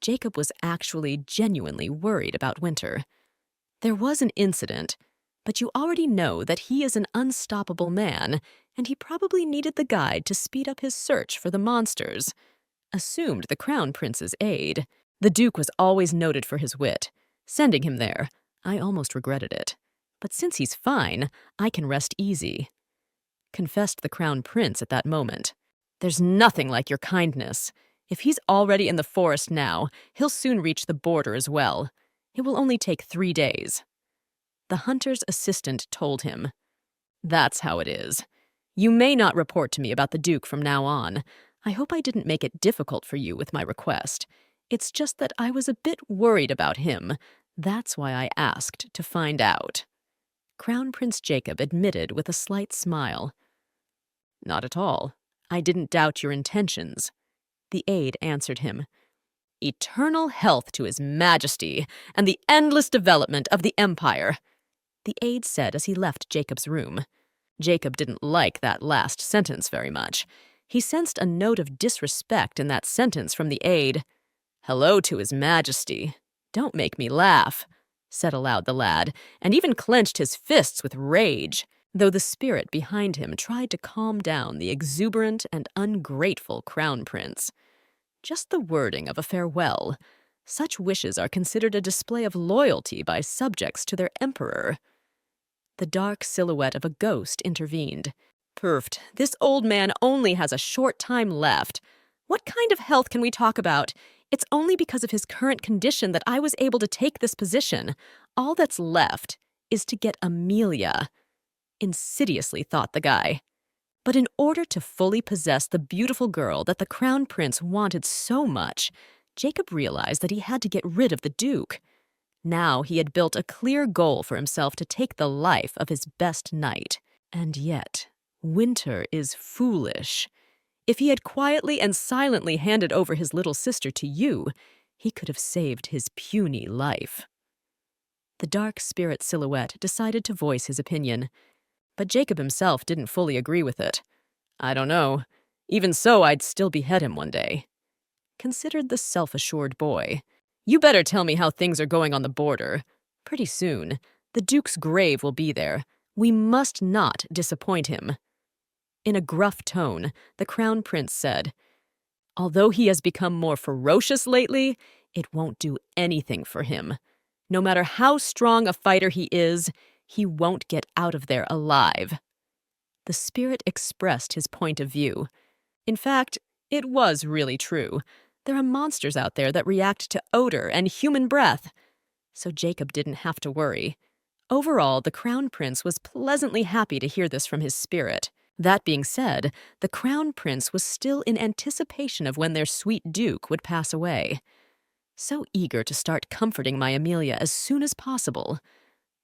Jacob was actually genuinely worried about Winter. There was an incident, but you already know that he is an unstoppable man, and he probably needed the guide to speed up his search for the monsters. Assumed the Crown Prince's aid. The Duke was always noted for his wit. Sending him there, I almost regretted it. But since he's fine, I can rest easy, confessed the Crown Prince at that moment. There's nothing like your kindness. If he's already in the forest now, he'll soon reach the border as well. It will only take 3 days. The hunter's assistant told him. That's how it is. You may not report to me about the Duke from now on. I hope I didn't make it difficult for you with my request. It's just that I was a bit worried about him. That's why I asked to find out. Crown Prince Jacob admitted with a slight smile. Not at all. I didn't doubt your intentions. The aide answered him. Eternal health to His Majesty and the endless development of the Empire, the aide said as he left Jacob's room. Jacob didn't like that last sentence very much. He sensed a note of disrespect in that sentence from the aide. Hello to His Majesty. Don't make me laugh, said aloud the lad, and even clenched his fists with rage, though the spirit behind him tried to calm down the exuberant and ungrateful Crown Prince. Just the wording of a farewell. Such wishes are considered a display of loyalty by subjects to their emperor. The dark silhouette of a ghost intervened. Perft, this old man only has a short time left. What kind of health can we talk about? It's only because of his current condition that I was able to take this position. All that's left is to get Amelia, insidiously thought the guy. But in order to fully possess the beautiful girl that the Crown Prince wanted so much, Jacob realized that he had to get rid of the Duke. Now he had built a clear goal for himself to take the life of his best knight. And yet, Winter is foolish. If he had quietly and silently handed over his little sister to you, he could have saved his puny life. The dark spirit silhouette decided to voice his opinion, but Jacob himself didn't fully agree with it. I don't know. Even so, I'd still behead him one day, considered the self-assured boy. You better tell me how things are going on the border. Pretty soon, the Duke's grave will be there. We must not disappoint him. In a gruff tone, the Crown Prince said, Although he has become more ferocious lately, it won't do anything for him. No matter how strong a fighter he is, he won't get out of there alive. The spirit expressed his point of view. In fact, it was really true. There are monsters out there that react to odor and human breath. so Jacob didn't have to worry. Overall, the Crown Prince was pleasantly happy to hear this from his spirit. That being said, the Crown Prince was still in anticipation of when their sweet Duke would pass away. So eager to start comforting my Amelia as soon as possible,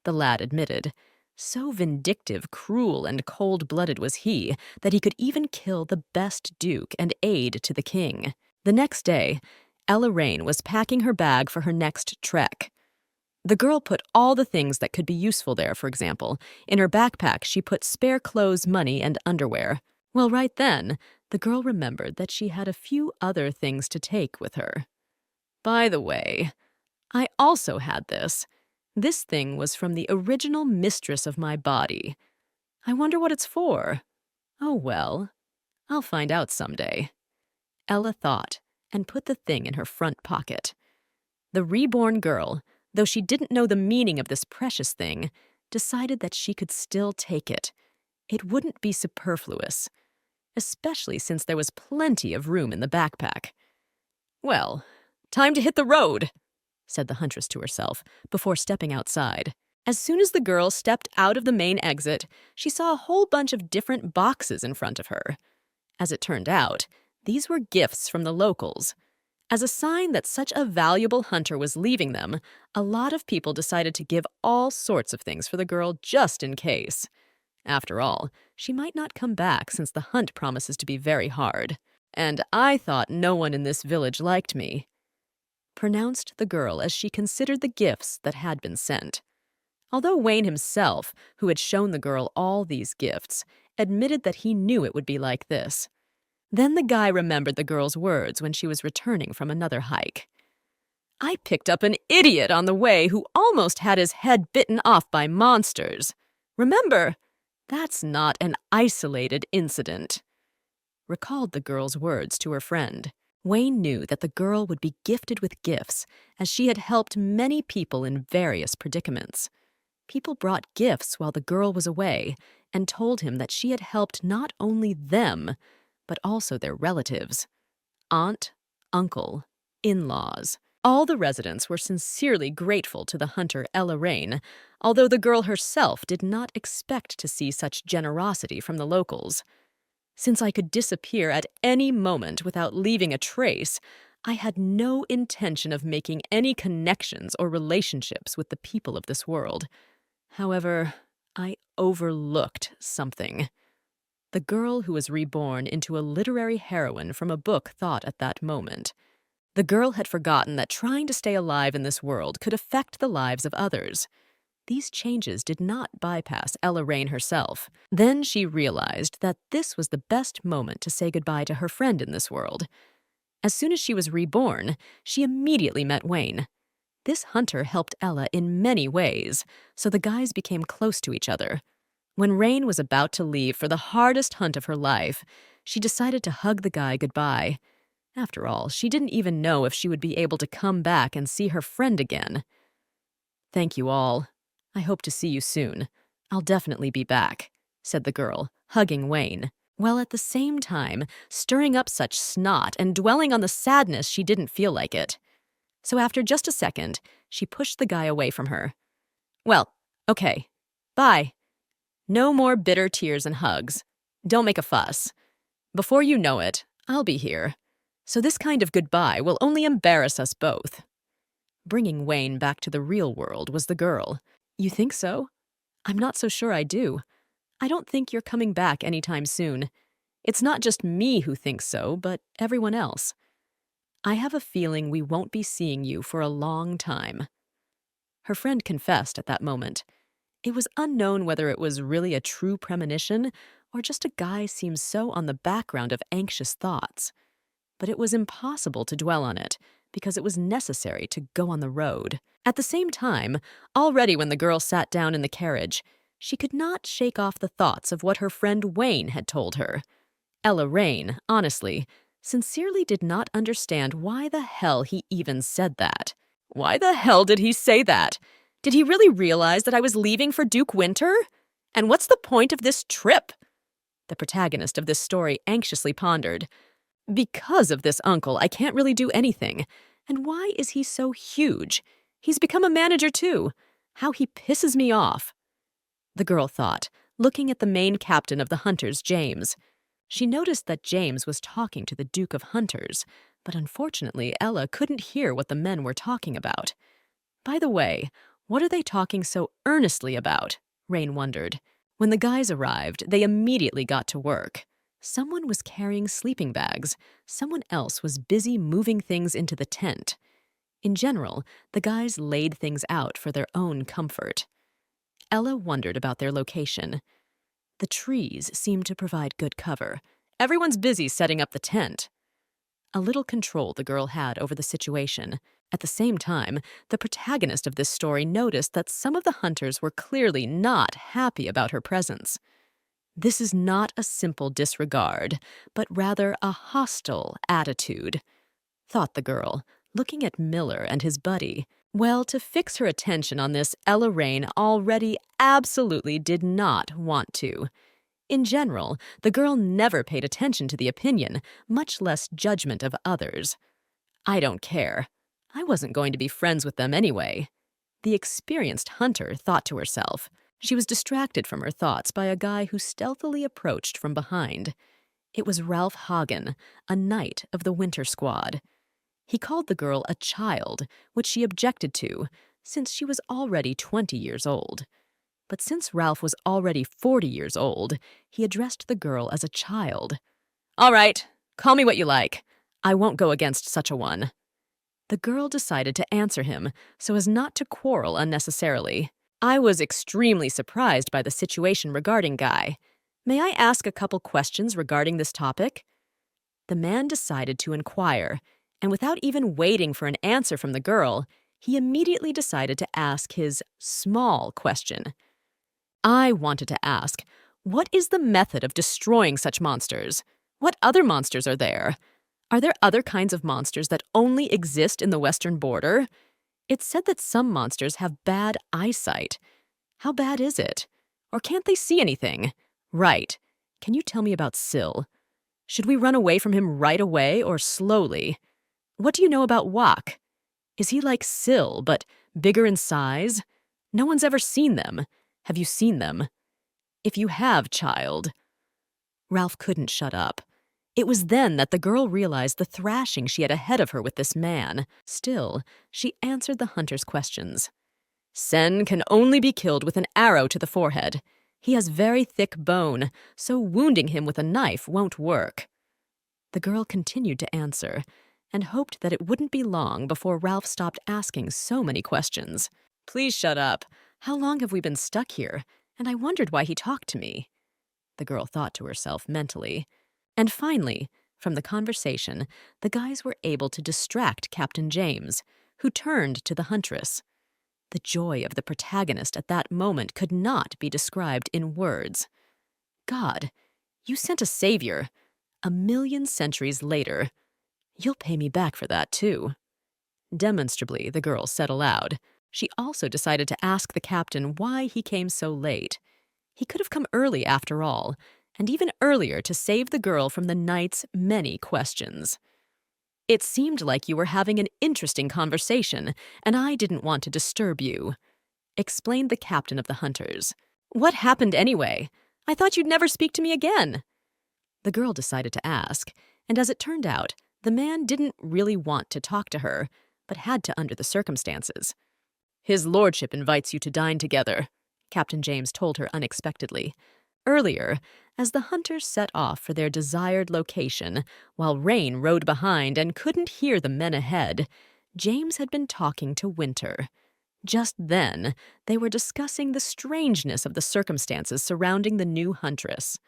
the lad admitted. So vindictive, cruel, and cold-blooded was he that he could even kill the best duke and aide to the king. The next day, Ella Rain was packing her bag for her next trek. The girl put all the things that could be useful there, for example. In her backpack, she put spare clothes, money, and underwear. Well, right then, the girl remembered that she had a few other things to take with her. By the way, I also had this. This thing was from the original mistress of my body. I wonder what it's for. Oh well, I'll find out someday. Ella thought, and put the thing in her front pocket. The reborn girl, though she didn't know the meaning of this precious thing, decided that she could still take it. It wouldn't be superfluous, especially since there was plenty of room in the backpack. Well, time to hit the road, said the huntress to herself, before stepping outside. As soon as the girl stepped out of the main exit, she saw a whole bunch of different boxes in front of her. As it turned out, these were gifts from the locals. As a sign that such a valuable hunter was leaving them, a lot of people decided to give all sorts of things for the girl just in case. After all, she might not come back since the hunt promises to be very hard. And I thought no one in this village liked me, pronounced the girl as she considered the gifts that had been sent. Although Wayne himself, who had shown the girl all these gifts, admitted that he knew it would be like this. Then the guy remembered the girl's words when she was returning from another hike. I picked up an idiot on the way who almost had his head bitten off by monsters. Remember, that's not an isolated incident. Recalled the girl's words to her friend. Wayne knew that the girl would be gifted with gifts, as she had helped many people in various predicaments. People brought gifts while the girl was away and told him that she had helped not only them, but also their relatives. Aunt, uncle, in-laws. All the residents were sincerely grateful to the hunter Ella Rain, although the girl herself did not expect to see such generosity from the locals. Since I could disappear at any moment without leaving a trace, I had no intention of making any connections or relationships with the people of this world. However, I overlooked something. The girl who was reborn into a literary heroine from a book thought at that moment. The girl had forgotten that trying to stay alive in this world could affect the lives of others. These changes did not bypass Ella Rain herself. Then she realized that this was the best moment to say goodbye to her friend in this world. As soon as she was reborn, she immediately met Wayne. This hunter helped Ella in many ways, so the guys became close to each other. When Rain was about to leave for the hardest hunt of her life, she decided to hug the guy goodbye. After all, she didn't even know if she would be able to come back and see her friend again. Thank you all. I hope to see you soon. I'll definitely be back, said the girl, hugging Wayne, while at the same time stirring up such snot and dwelling on the sadness she didn't feel like it. So after just a second, she pushed the guy away from her. Well, okay. Bye. No more bitter tears and hugs. Don't make a fuss. Before you know it, I'll be here. So this kind of goodbye will only embarrass us both. Bringing Wayne back to the real world was the girl. You think so? I'm not so sure I do. I don't think you're coming back anytime soon. It's not just me who thinks so, but everyone else. I have a feeling we won't be seeing you for a long time. Her friend confessed at that moment. It was unknown whether it was really a true premonition or just a guy seemed so on the background of anxious thoughts. But it was impossible to dwell on it because it was necessary to go on the road. At the same time, already when the girl sat down in the carriage, she could not shake off the thoughts of what her friend Wayne had told her. Ella Rain, honestly, sincerely did not understand why the hell he even said that. Why the hell did he say that? Did he really realize that I was leaving for Duke Winter? And what's the point of this trip? The protagonist of this story anxiously pondered. Because of this uncle, I can't really do anything. And why is he so huge? He's become a manager too. How he pisses me off. The girl thought, looking at the main captain of the hunters, James. She noticed that James was talking to the Duke of Hunters, but unfortunately Ella couldn't hear what the men were talking about. By the way, what are they talking so earnestly about? Rain wondered. When the guys arrived, they immediately got to work. Someone was carrying sleeping bags. Someone else was busy moving things into the tent. In general, the guys laid things out for their own comfort. Ella wondered about their location. The trees seemed to provide good cover. Everyone's busy setting up the tent. A little control the girl had over the situation. At the same time, the protagonist of this story noticed that some of the hunters were clearly not happy about her presence. This is not a simple disregard, but rather a hostile attitude, thought the girl, looking at Miller and his buddy. Well, to fix her attention on this, Ella Rain already absolutely did not want to. In general, the girl never paid attention to the opinion, much less judgment of others. I don't care. I wasn't going to be friends with them anyway. The experienced hunter thought to herself. She was distracted from her thoughts by a guy who stealthily approached from behind. It was Ralph Hagen, a knight of the Winter Squad. He called the girl a child, which she objected to, since she was already 20 years old. But since Ralph was already 40 years old, he addressed the girl as a child. "All right, call me what you like. I won't go against such a one." The girl decided to answer him so as not to quarrel unnecessarily. "I was extremely surprised by the situation regarding Guy. May I ask a couple questions regarding this topic?" The man decided to inquire, and without even waiting for an answer from the girl, he immediately decided to ask his small question. "I wanted to ask, what is the method of destroying such monsters? What other monsters are there? Are there other kinds of monsters that only exist in the western border? It's said that some monsters have bad eyesight. How bad is it? Or can't they see anything? Right. Can you tell me about Syl? Should we run away from him right away or slowly? What do you know about Wak? Is he like Syl, but bigger in size? No one's ever seen them. Have you seen them? If you have, child." Ralph couldn't shut up. It was then that the girl realized the thrashing she had ahead of her with this man. Still, she answered the hunter's questions. "Sen can only be killed with an arrow to the forehead. He has very thick bone, so wounding him with a knife won't work." The girl continued to answer, and hoped that it wouldn't be long before Ralph stopped asking so many questions. "Please shut up. How long have we been stuck here? And I wondered why he talked to me." The girl thought to herself mentally. And finally, from the conversation, the guys were able to distract Captain James, who turned to the huntress. The joy of the protagonist at that moment could not be described in words. "God, you sent a savior. 1,000,000 centuries later. You'll pay me back for that, too." Demonstrably, the girl said aloud. She also decided to ask the captain why he came so late. He could have come early after all, and even earlier to save the girl from the knight's many questions. "It seemed like you were having an interesting conversation, and I didn't want to disturb you," explained the captain of the hunters. "What happened anyway? I thought you'd never speak to me again." The girl decided to ask, and as it turned out, the man didn't really want to talk to her, but had to under the circumstances. "His lordship invites you to dine together," Captain James told her unexpectedly. Earlier, as the hunters set off for their desired location, while Rain rode behind and couldn't hear the men ahead, James had been talking to Winter. Just then, they were discussing the strangeness of the circumstances surrounding the new huntress.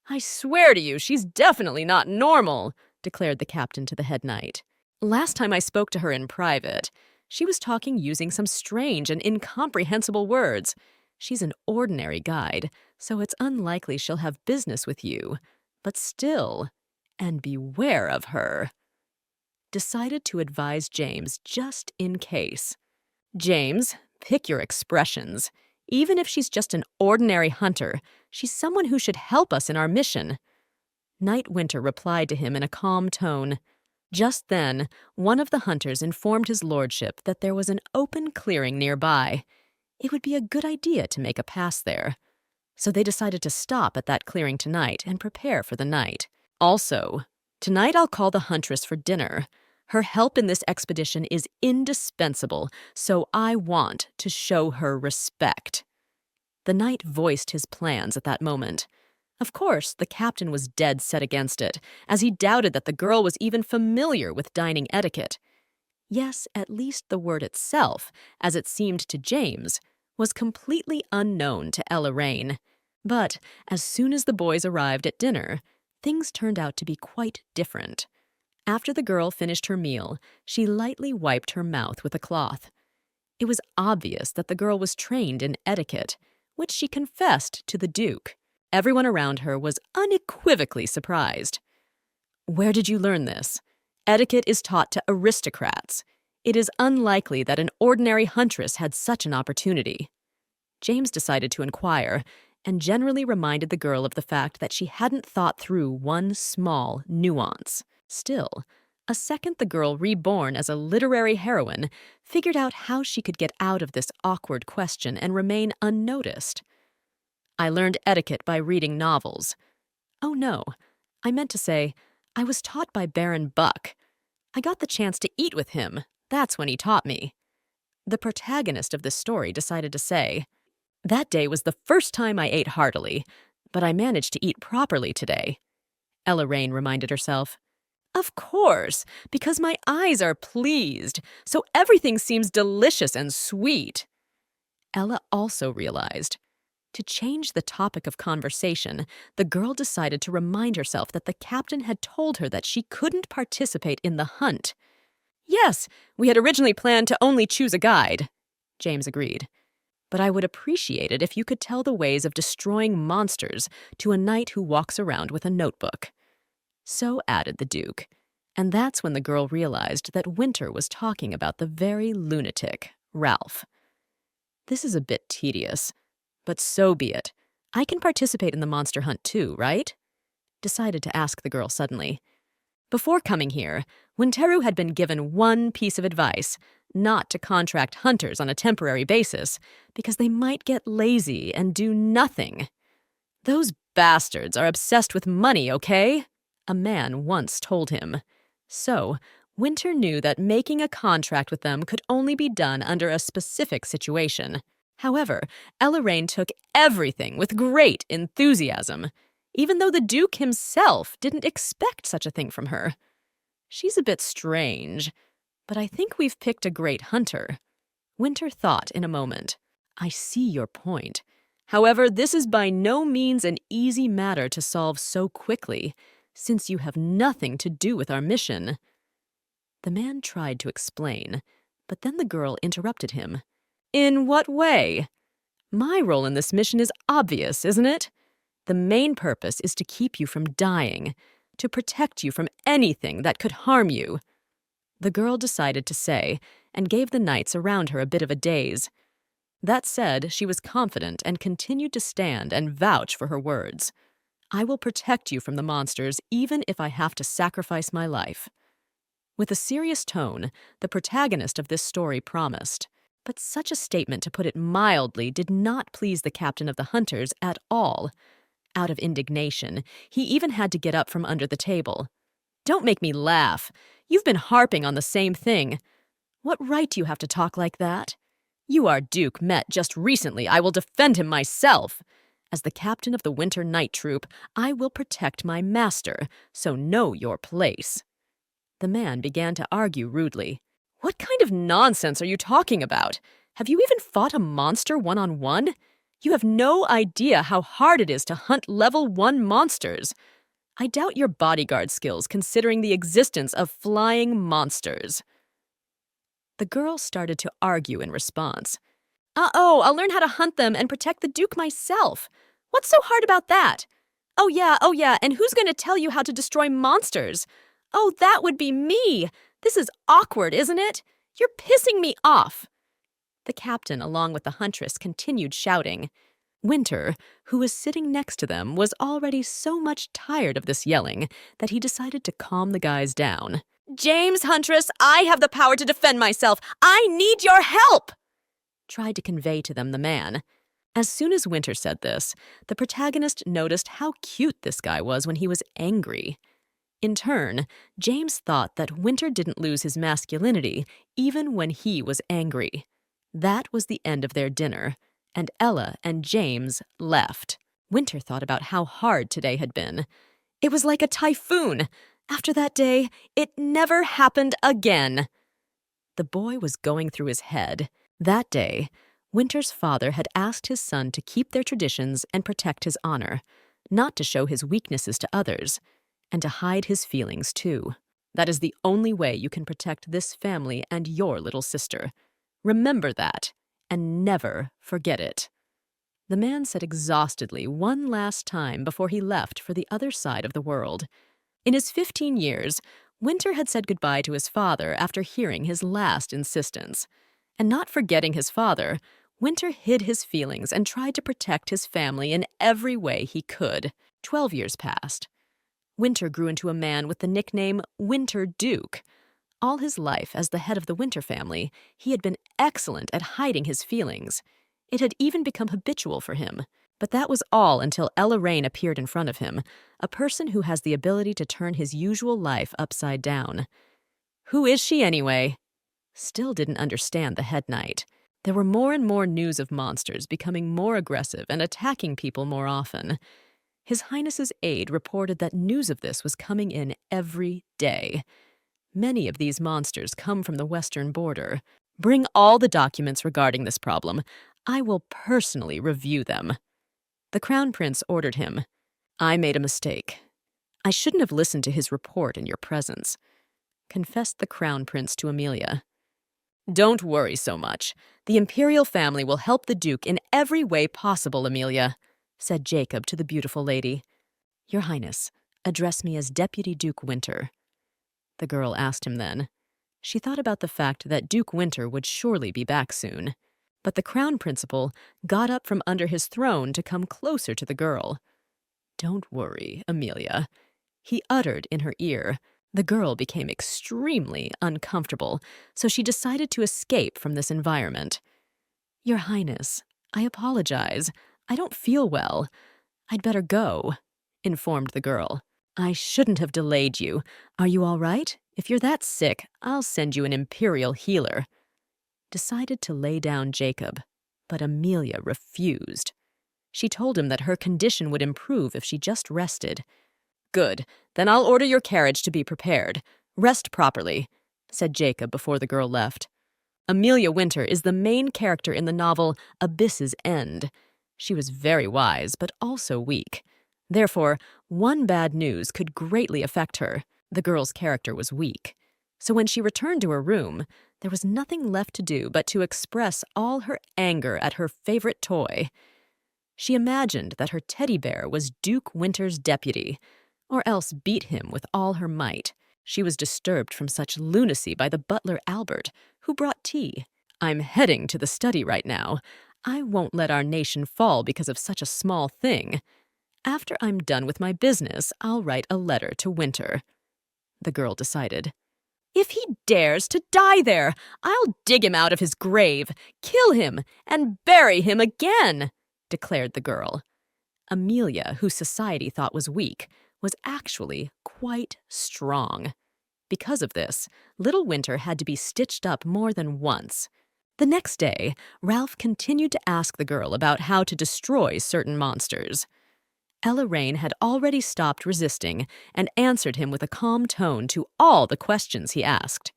"I swear to you, she's definitely not normal," declared the captain to the head knight. "Last time I spoke to her in private, she was talking using some strange and incomprehensible words. She's an ordinary guide, so it's unlikely she'll have business with you. But still, and beware of her." Decided to advise James just in case. "James, pick your expressions. Even if she's just an ordinary hunter, she's someone who should help us in our mission." Knight Winter replied to him in a calm tone. Just then, one of the hunters informed his lordship that there was an open clearing nearby. It would be a good idea to make a pass there. So they decided to stop at that clearing tonight and prepare for the night. Also, tonight I'll call the huntress for dinner. Her help in this expedition is indispensable, so I want to show her respect. The knight voiced his plans at that moment. Of course, the captain was dead set against it, as he doubted that the girl was even familiar with dining etiquette. Yes, at least the word itself, as it seemed to James, was completely unknown to Ella Rain. But as soon as the boys arrived at dinner, things turned out to be quite different. After the girl finished her meal, she lightly wiped her mouth with a cloth. It was obvious that the girl was trained in etiquette, which she confessed to the Duke. Everyone around her was unequivocally surprised. "Where did you learn this? Etiquette is taught to aristocrats. It is unlikely that an ordinary huntress had such an opportunity." James decided to inquire, and generally reminded the girl of the fact that she hadn't thought through one small nuance. Still, a second the girl, reborn as a literary heroine, figured out how she could get out of this awkward question and remain unnoticed. "I learned etiquette by reading novels." "Oh no, I meant to say, I was taught by Baron Buck. I got the chance to eat with him. That's when he taught me." The protagonist of this story decided to say, "That day was the first time I ate heartily, but I managed to eat properly today." Ella Rain reminded herself. "Of course, because my eyes are pleased, so everything seems delicious and sweet." Ella also realized. To change the topic of conversation, the girl decided to remind herself that the captain had told her that she couldn't participate in the hunt. "Yes, we had originally planned to only choose a guide," James agreed. "But I would appreciate it if you could tell the ways of destroying monsters to a knight who walks around with a notebook." So added the Duke, and that's when the girl realized that Winter was talking about the very lunatic, Ralph. "This is a bit tedious, but so be it. I can participate in the monster hunt too, right?" Decided to ask the girl suddenly. Before coming here, Winteru had been given one piece of advice: not to contract hunters on a temporary basis, because they might get lazy and do nothing. "Those bastards are obsessed with money, okay?" a man once told him. So, Winter knew that making a contract with them could only be done under a specific situation. However, Ella Rain took everything with great enthusiasm, even though the Duke himself didn't expect such a thing from her. "She's a bit strange, but I think we've picked a great hunter." Winter thought in a moment. "I see your point. However, this is by no means an easy matter to solve so quickly, since you have nothing to do with our mission." The man tried to explain, but then the girl interrupted him. "In what way? My role in this mission is obvious, isn't it? The main purpose is to keep you from dying, to protect you from anything that could harm you." The girl decided to say, and gave the knights around her a bit of a daze. That said, she was confident and continued to stand and vouch for her words. "I will protect you from the monsters, even if I have to sacrifice my life." With a serious tone, the protagonist of this story promised. But such a statement, to put it mildly, did not please the captain of the hunters at all. Out of indignation, he even had to get up from under the table. "Don't make me laugh. You've been harping on the same thing. What right do you have to talk like that? You, our Duke, met just recently. I will defend him myself. As the captain of the Winter Night Troop, I will protect my master, so know your place." The man began to argue rudely. "What kind of nonsense are you talking about? Have you even fought a monster one-on-one? You have no idea how hard it is to hunt level 1 monsters. I doubt your bodyguard skills, considering the existence of flying monsters." The girl started to argue in response. "Oh, I'll learn how to hunt them and protect the Duke myself. What's so hard about that? Oh yeah, and who's going to tell you how to destroy monsters? Oh, that would be me. This is awkward, isn't it? You're pissing me off." The captain, along with the huntress, continued shouting. Winter, who was sitting next to them, was already so much tired of this yelling that he decided to calm the guys down. James, Huntress, I have the power to defend myself. I need your help! Tried to convey to them the man. As soon as Winter said this, the protagonist noticed how cute this guy was when he was angry. In turn, James thought that Winter didn't lose his masculinity even when he was angry. That was the end of their dinner, and Ella and James left. Winter thought about how hard today had been. It was like a typhoon. After that day, it never happened again. The boy was going through his head. That day, Winter's father had asked his son to keep their traditions and protect his honor, not to show his weaknesses to others, and to hide his feelings too. That is the only way you can protect this family and your little sister. Remember that, and never forget it. The man said exhaustedly one last time before he left for the other side of the world. In his 15 years, Winter had said goodbye to his father after hearing his last insistence. And not forgetting his father, Winter hid his feelings and tried to protect his family in every way he could. 12 years passed. Winter grew into a man with the nickname Winter Duke. All his life as the head of the Winter family, he had been excellent at hiding his feelings. It had even become habitual for him. But that was all until Ella Rain appeared in front of him, a person who has the ability to turn his usual life upside down. Who is she anyway? Still didn't understand the head knight. There were more and more news of monsters becoming more aggressive and attacking people more often. His Highness's aide reported that news of this was coming in every day. Many of these monsters come from the western border. Bring all the documents regarding this problem. I will personally review them. The Crown Prince ordered him. I made a mistake. I shouldn't have listened to his report in your presence, confessed the Crown Prince to Amelia. Don't worry so much. The imperial family will help the Duke in every way possible, Amelia, said Jacob to the beautiful lady. Your Highness, address me as Deputy Duke Winter. The girl asked him then. She thought about the fact that Duke Winter would surely be back soon. But the Crown Principal got up from under his throne to come closer to the girl. Don't worry, Amelia, he uttered in her ear. The girl became extremely uncomfortable, so she decided to escape from this environment. Your Highness, I apologize. I don't feel well. I'd better go, informed the girl. I shouldn't have delayed you. Are you all right? If you're that sick, I'll send you an imperial healer. Decided to lay down Jacob, but Amelia refused. She told him that her condition would improve if she just rested. Good, then I'll order your carriage to be prepared. Rest properly, said Jacob before the girl left. Amelia Winter is the main character in the novel Abyss's End. She was very wise, but also weak. Therefore, one bad news could greatly affect her. The girl's character was weak. So when she returned to her room, there was nothing left to do but to express all her anger at her favorite toy. She imagined that her teddy bear was Duke Winter's deputy, or else beat him with all her might. She was disturbed from such lunacy by the butler Albert, who brought tea. I'm heading to the study right now. I won't let our nation fall because of such a small thing. After I'm done with my business, I'll write a letter to Winter. The girl decided. If he dares to die there, I'll dig him out of his grave, kill him, and bury him again, declared the girl. Amelia, who society thought was weak, was actually quite strong. Because of this, little Winter had to be stitched up more than once. The next day, Ralph continued to ask the girl about how to destroy certain monsters. Ella Rain had already stopped resisting and answered him with a calm tone to all the questions he asked.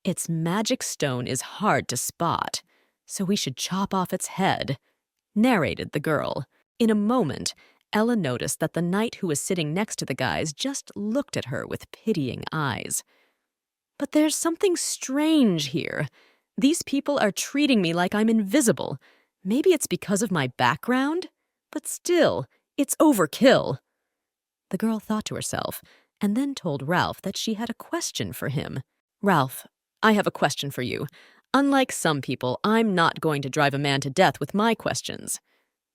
Its magic stone is hard to spot, so we should chop off its head, narrated the girl. In a moment, Ella noticed that the knight who was sitting next to the guys just looked at her with pitying eyes. But there's something strange here. These people are treating me like I'm invisible. Maybe it's because of my background? But still, it's overkill. The girl thought to herself, and then told Ralph that she had a question for him. Ralph, I have a question for you. Unlike some people, I'm not going to drive a man to death with my questions.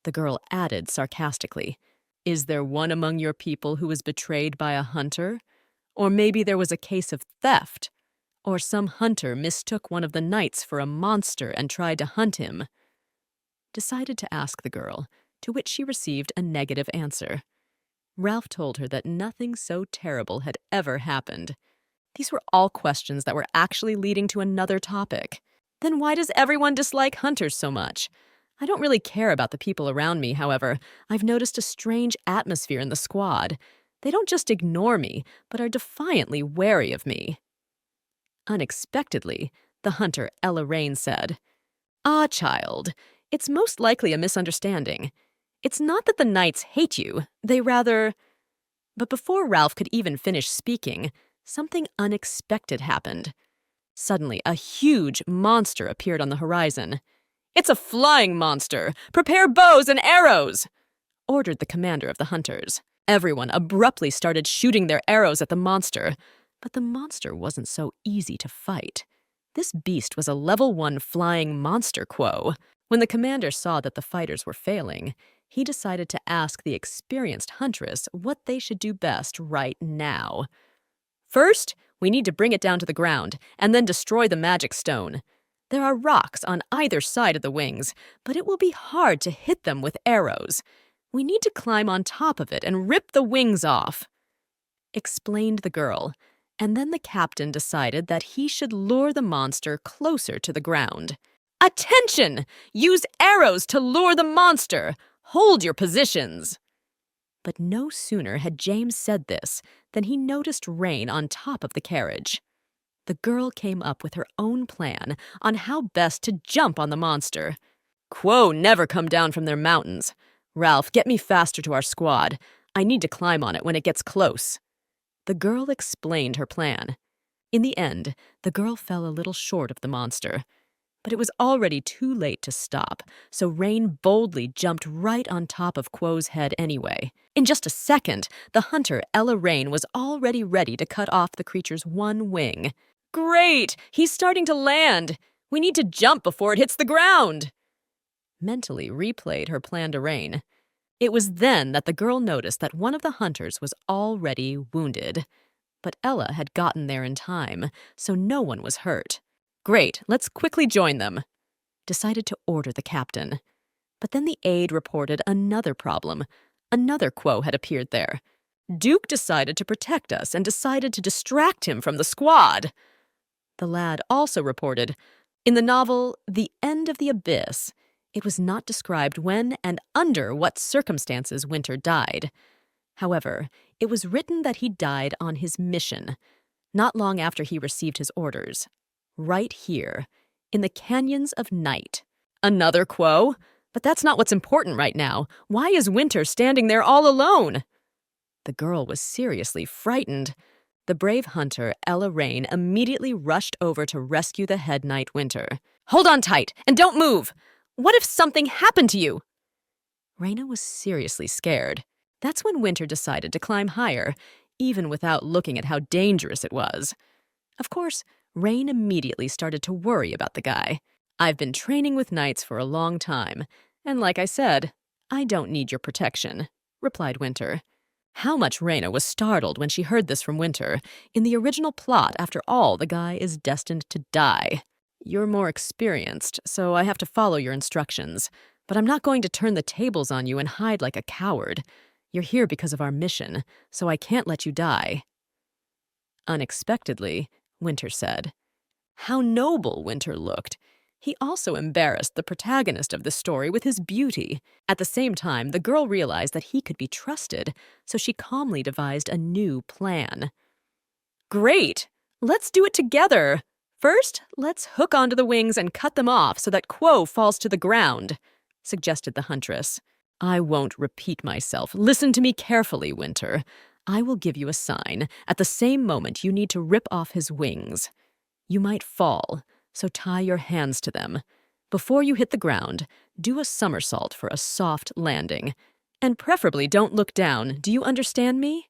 The girl added sarcastically, Is there one among your people who was betrayed by a hunter? Or maybe there was a case of theft. Or some hunter mistook one of the knights for a monster and tried to hunt him. Decided to ask the girl, to which she received a negative answer. Ralph told her that nothing so terrible had ever happened. These were all questions that were actually leading to another topic. Then why does everyone dislike hunters so much? I don't really care about the people around me, however. I've noticed a strange atmosphere in the squad. They don't just ignore me, but are defiantly wary of me. Unexpectedly, the hunter Ella Rain said, "Ah, child, it's most likely a misunderstanding. It's not that the knights hate you, they rather—" But before Ralph could even finish speaking, something unexpected happened. Suddenly, a huge monster appeared on the horizon. "It's a flying monster! Prepare bows and arrows!" ordered the commander of the hunters. Everyone abruptly started shooting their arrows at the monster, but the monster wasn't so easy to fight. This beast was a level 1 flying monster quo. When the commander saw that the fighters were failing, he decided to ask the experienced huntress what they should do best right now. "First, we need to bring it down to the ground, and then destroy the magic stone. There are rocks on either side of the wings, but it will be hard to hit them with arrows. We need to climb on top of it and rip the wings off," explained the girl, and then the captain decided that he should lure the monster closer to the ground. "Attention! Use arrows to lure the monster! Hold your positions!" But no sooner had James said this than he noticed Rain on top of the carriage. The girl came up with her own plan on how best to jump on the monster. "Quo never come down from their mountains. Ralph, get me faster to our squad. I need to climb on it when it gets close." The girl explained her plan. In the end, the girl fell a little short of the monster. But it was already too late to stop, so Rain boldly jumped right on top of Quo's head anyway. In just a second, the hunter Ella Rain was already ready to cut off the creature's one wing. "Great! He's starting to land! We need to jump before it hits the ground!" Mentally replayed her plan to Rain. It was then that the girl noticed that one of the hunters was already wounded. But Ella had gotten there in time, so no one was hurt. "Great, let's quickly join them," decided to order the captain. But then the aide reported another problem. Another Quo had appeared there. "Duke decided to protect us and decided to distract him from the squad." The lad also reported, in the novel The End of the Abyss, it was not described when and under what circumstances Winter died. However, it was written that he died on his mission, not long after he received his orders. Right here, in the canyons of night. Another Quo? But that's not what's important right now. Why is Winter standing there all alone? The girl was seriously frightened. The brave hunter, Ella Rain, immediately rushed over to rescue the head knight Winter. "Hold on tight, and don't move! What if something happened to you?" Raina was seriously scared. That's when Winter decided to climb higher, even without looking at how dangerous it was. Of course, Rain immediately started to worry about the guy. "I've been training with knights for a long time, and like I said, I don't need your protection," replied Winter. How much Raina was startled when she heard this from Winter. In the original plot, after all, the guy is destined to die. "You're more experienced, so I have to follow your instructions. But I'm not going to turn the tables on you and hide like a coward. You're here because of our mission, so I can't let you die." Unexpectedly, Winter said. How noble Winter looked. He also embarrassed the protagonist of the story with his beauty. At the same time, the girl realized that he could be trusted, so she calmly devised a new plan. "Great! Let's do it together! First, let's hook onto the wings and cut them off so that Quo falls to the ground," suggested the huntress. "I won't repeat myself. Listen to me carefully, Winter. I will give you a sign. At the same moment, you need to rip off his wings. You might fall, so tie your hands to them. Before you hit the ground, do a somersault for a soft landing. And preferably don't look down. Do you understand me?"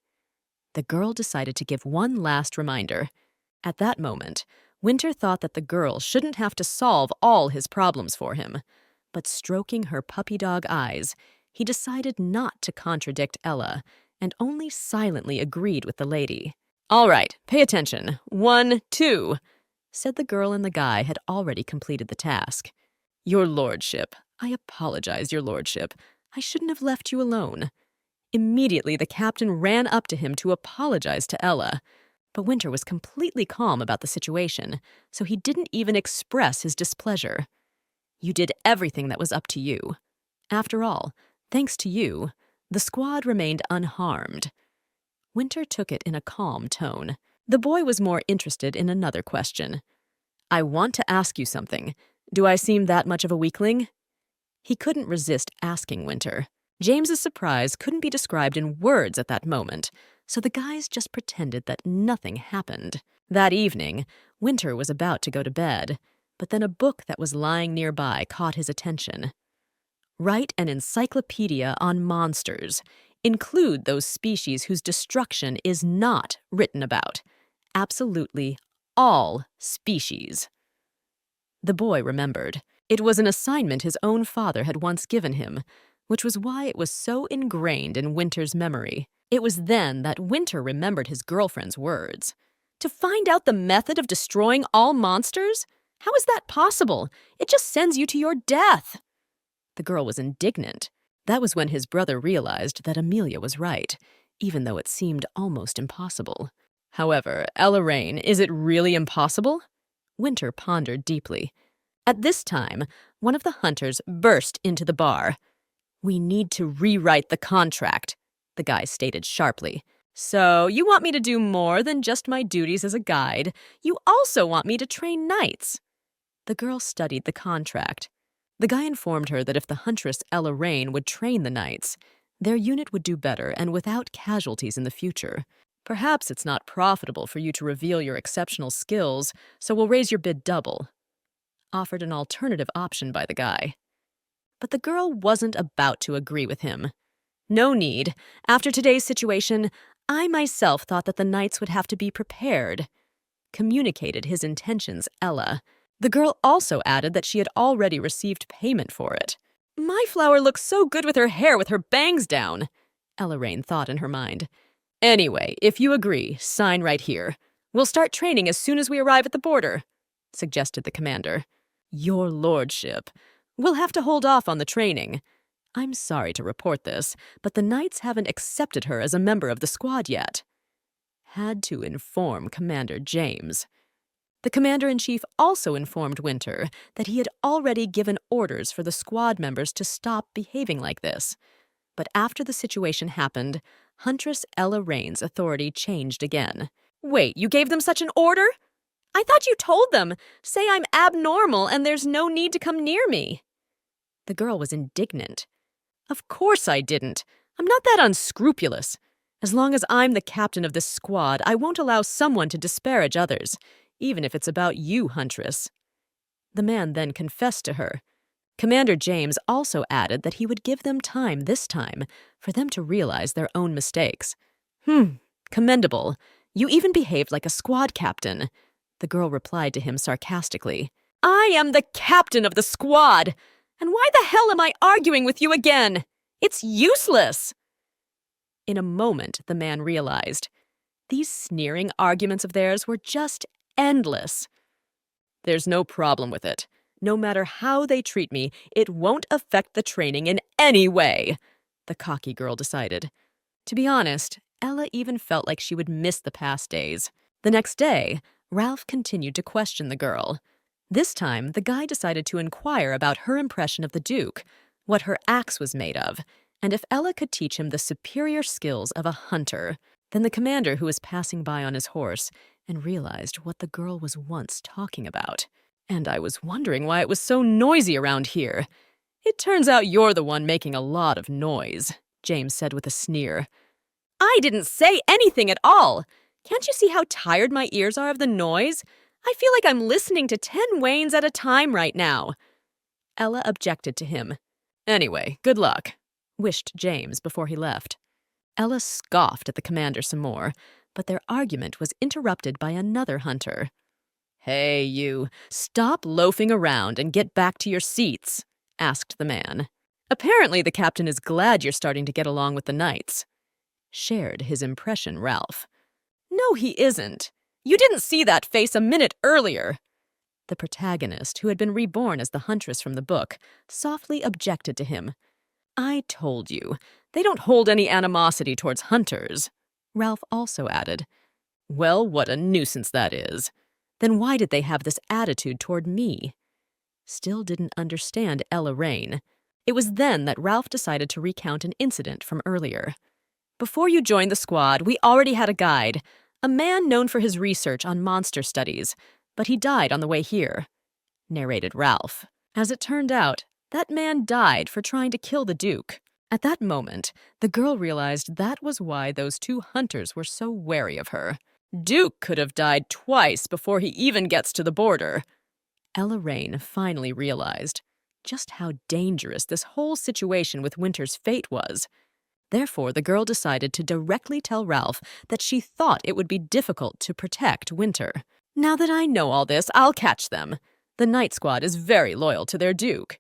The girl decided to give one last reminder. At that moment, Winter thought that the girl shouldn't have to solve all his problems for him. But stroking her puppy dog eyes, he decided not to contradict Ella and only silently agreed with the lady. All right, pay attention. 1, 2, said the girl and the guy had already completed the task. Your lordship. I apologize, your lordship. I shouldn't have left you alone. Immediately, the captain ran up to him to apologize to Ella. But Winter was completely calm about the situation, so he didn't even express his displeasure. You did everything that was up to you. After all, thanks to you, the squad remained unharmed. Winter took it in a calm tone. The boy was more interested in another question. I want to ask you something. Do I seem that much of a weakling? He couldn't resist asking Winter. James's surprise couldn't be described in words at that moment, so the guys just pretended that nothing happened. That evening, Winter was about to go to bed, but then a book that was lying nearby caught his attention. Write an encyclopedia on monsters. Include those species whose destruction is not written about. Absolutely all species. The boy remembered. It was an assignment his own father had once given him, which was why it was so ingrained in Winter's memory. It was then that Winter remembered his girlfriend's words. To find out the method of destroying all monsters? How is that possible? It just sends you to your death. The girl was indignant. That was when his brother realized that Amelia was right, even though it seemed almost impossible. However, Ella Rain, is it really impossible? Winter pondered deeply. At this time, one of the hunters burst into the bar. We need to rewrite the contract, the guy stated sharply. So, you want me to do more than just my duties as a guide. You also want me to train knights. The girl studied the contract. The guy informed her that if the huntress Ella Rain would train the knights, their unit would do better and without casualties in the future. Perhaps it's not profitable for you to reveal your exceptional skills, so we'll raise your bid double. Offered an alternative option by the guy. But the girl wasn't about to agree with him. No need. After today's situation, I myself thought that the knights would have to be prepared. Communicated his intentions, Ella. The girl also added that she had already received payment for it. My flower looks so good with her hair with her bangs down, Ella Rain thought in her mind. Anyway, if you agree, sign right here. We'll start training as soon as we arrive at the border, suggested the commander. Your lordship. We'll have to hold off on the training. I'm sorry to report this, but the knights haven't accepted her as a member of the squad yet. Had to inform Commander James. The commander-in-chief also informed Winter that he had already given orders for the squad members to stop behaving like this. But after the situation happened, Huntress Ella Rain's authority changed again. Wait, you gave them such an order? I thought you told them. Say I'm abnormal and there's no need to come near me. The girl was indignant. Of course I didn't. I'm not that unscrupulous. As long as I'm the captain of this squad, I won't allow someone to disparage others, even if it's about you, Huntress. The man then confessed to her. Commander James also added that he would give them time this time for them to realize their own mistakes. Commendable. You even behaved like a squad captain. The girl replied to him sarcastically. I am the captain of the squad! And why the hell am I arguing with you again? It's useless! In a moment, the man realized. These sneering arguments of theirs were just endless. There's no problem with it. No matter how they treat me, it won't affect the training in any way, the cocky girl decided. To be honest, Ella even felt like she would miss the past days. The next day, Ralph continued to question the girl. This time, the guy decided to inquire about her impression of the Duke, what her axe was made of, and if Ella could teach him the superior skills of a hunter. Then the commander, who was passing by on his horse, and realized what the girl was once talking about. And I was wondering why it was so noisy around here. It turns out you're the one making a lot of noise, James said with a sneer. I didn't say anything at all. Can't you see how tired my ears are of the noise? I feel like I'm listening to 10 Waynes at a time right now. Ella objected to him. Anyway, good luck, wished James before he left. Ella scoffed at the commander some more, but their argument was interrupted by another hunter. Hey, you, stop loafing around and get back to your seats, asked the man. Apparently the captain is glad you're starting to get along with the knights. Shared his impression, Ralph. No, he isn't. You didn't see that face a minute earlier. The protagonist, who had been reborn as the huntress from the book, softly objected to him. I told you, they don't hold any animosity towards hunters. Ralph also added, Well, what a nuisance that is. Then why did they have this attitude toward me? Still didn't understand Ella Rain. It was then that Ralph decided to recount an incident from earlier. Before you joined the squad, we already had a guide, a man known for his research on monster studies, but he died on the way here, narrated Ralph. As it turned out, that man died for trying to kill the Duke. At that moment, the girl realized that was why those two hunters were so wary of her. Duke could have died twice before he even gets to the border. Ella Rain finally realized just how dangerous this whole situation with Winter's fate was. Therefore, the girl decided to directly tell Ralph that she thought it would be difficult to protect Winter. Now that I know all this, I'll catch them. The Night Squad is very loyal to their Duke.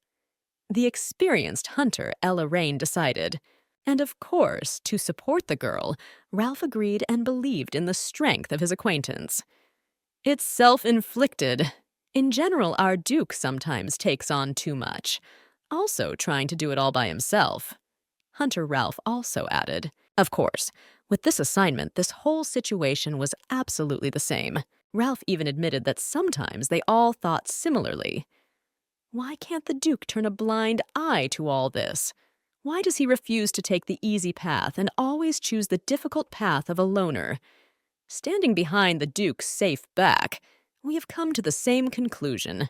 The experienced hunter, Ella Rain, decided. And of course, to support the girl, Ralph agreed and believed in the strength of his acquaintance. It's self-inflicted. In general, our Duke sometimes takes on too much, also trying to do it all by himself. Hunter Ralph also added, Of course, with this assignment, this whole situation was absolutely the same. Ralph even admitted that sometimes they all thought similarly. Why can't the Duke turn a blind eye to all this? Why does he refuse to take the easy path and always choose the difficult path of a loner? Standing behind the Duke's safe back, we have come to the same conclusion,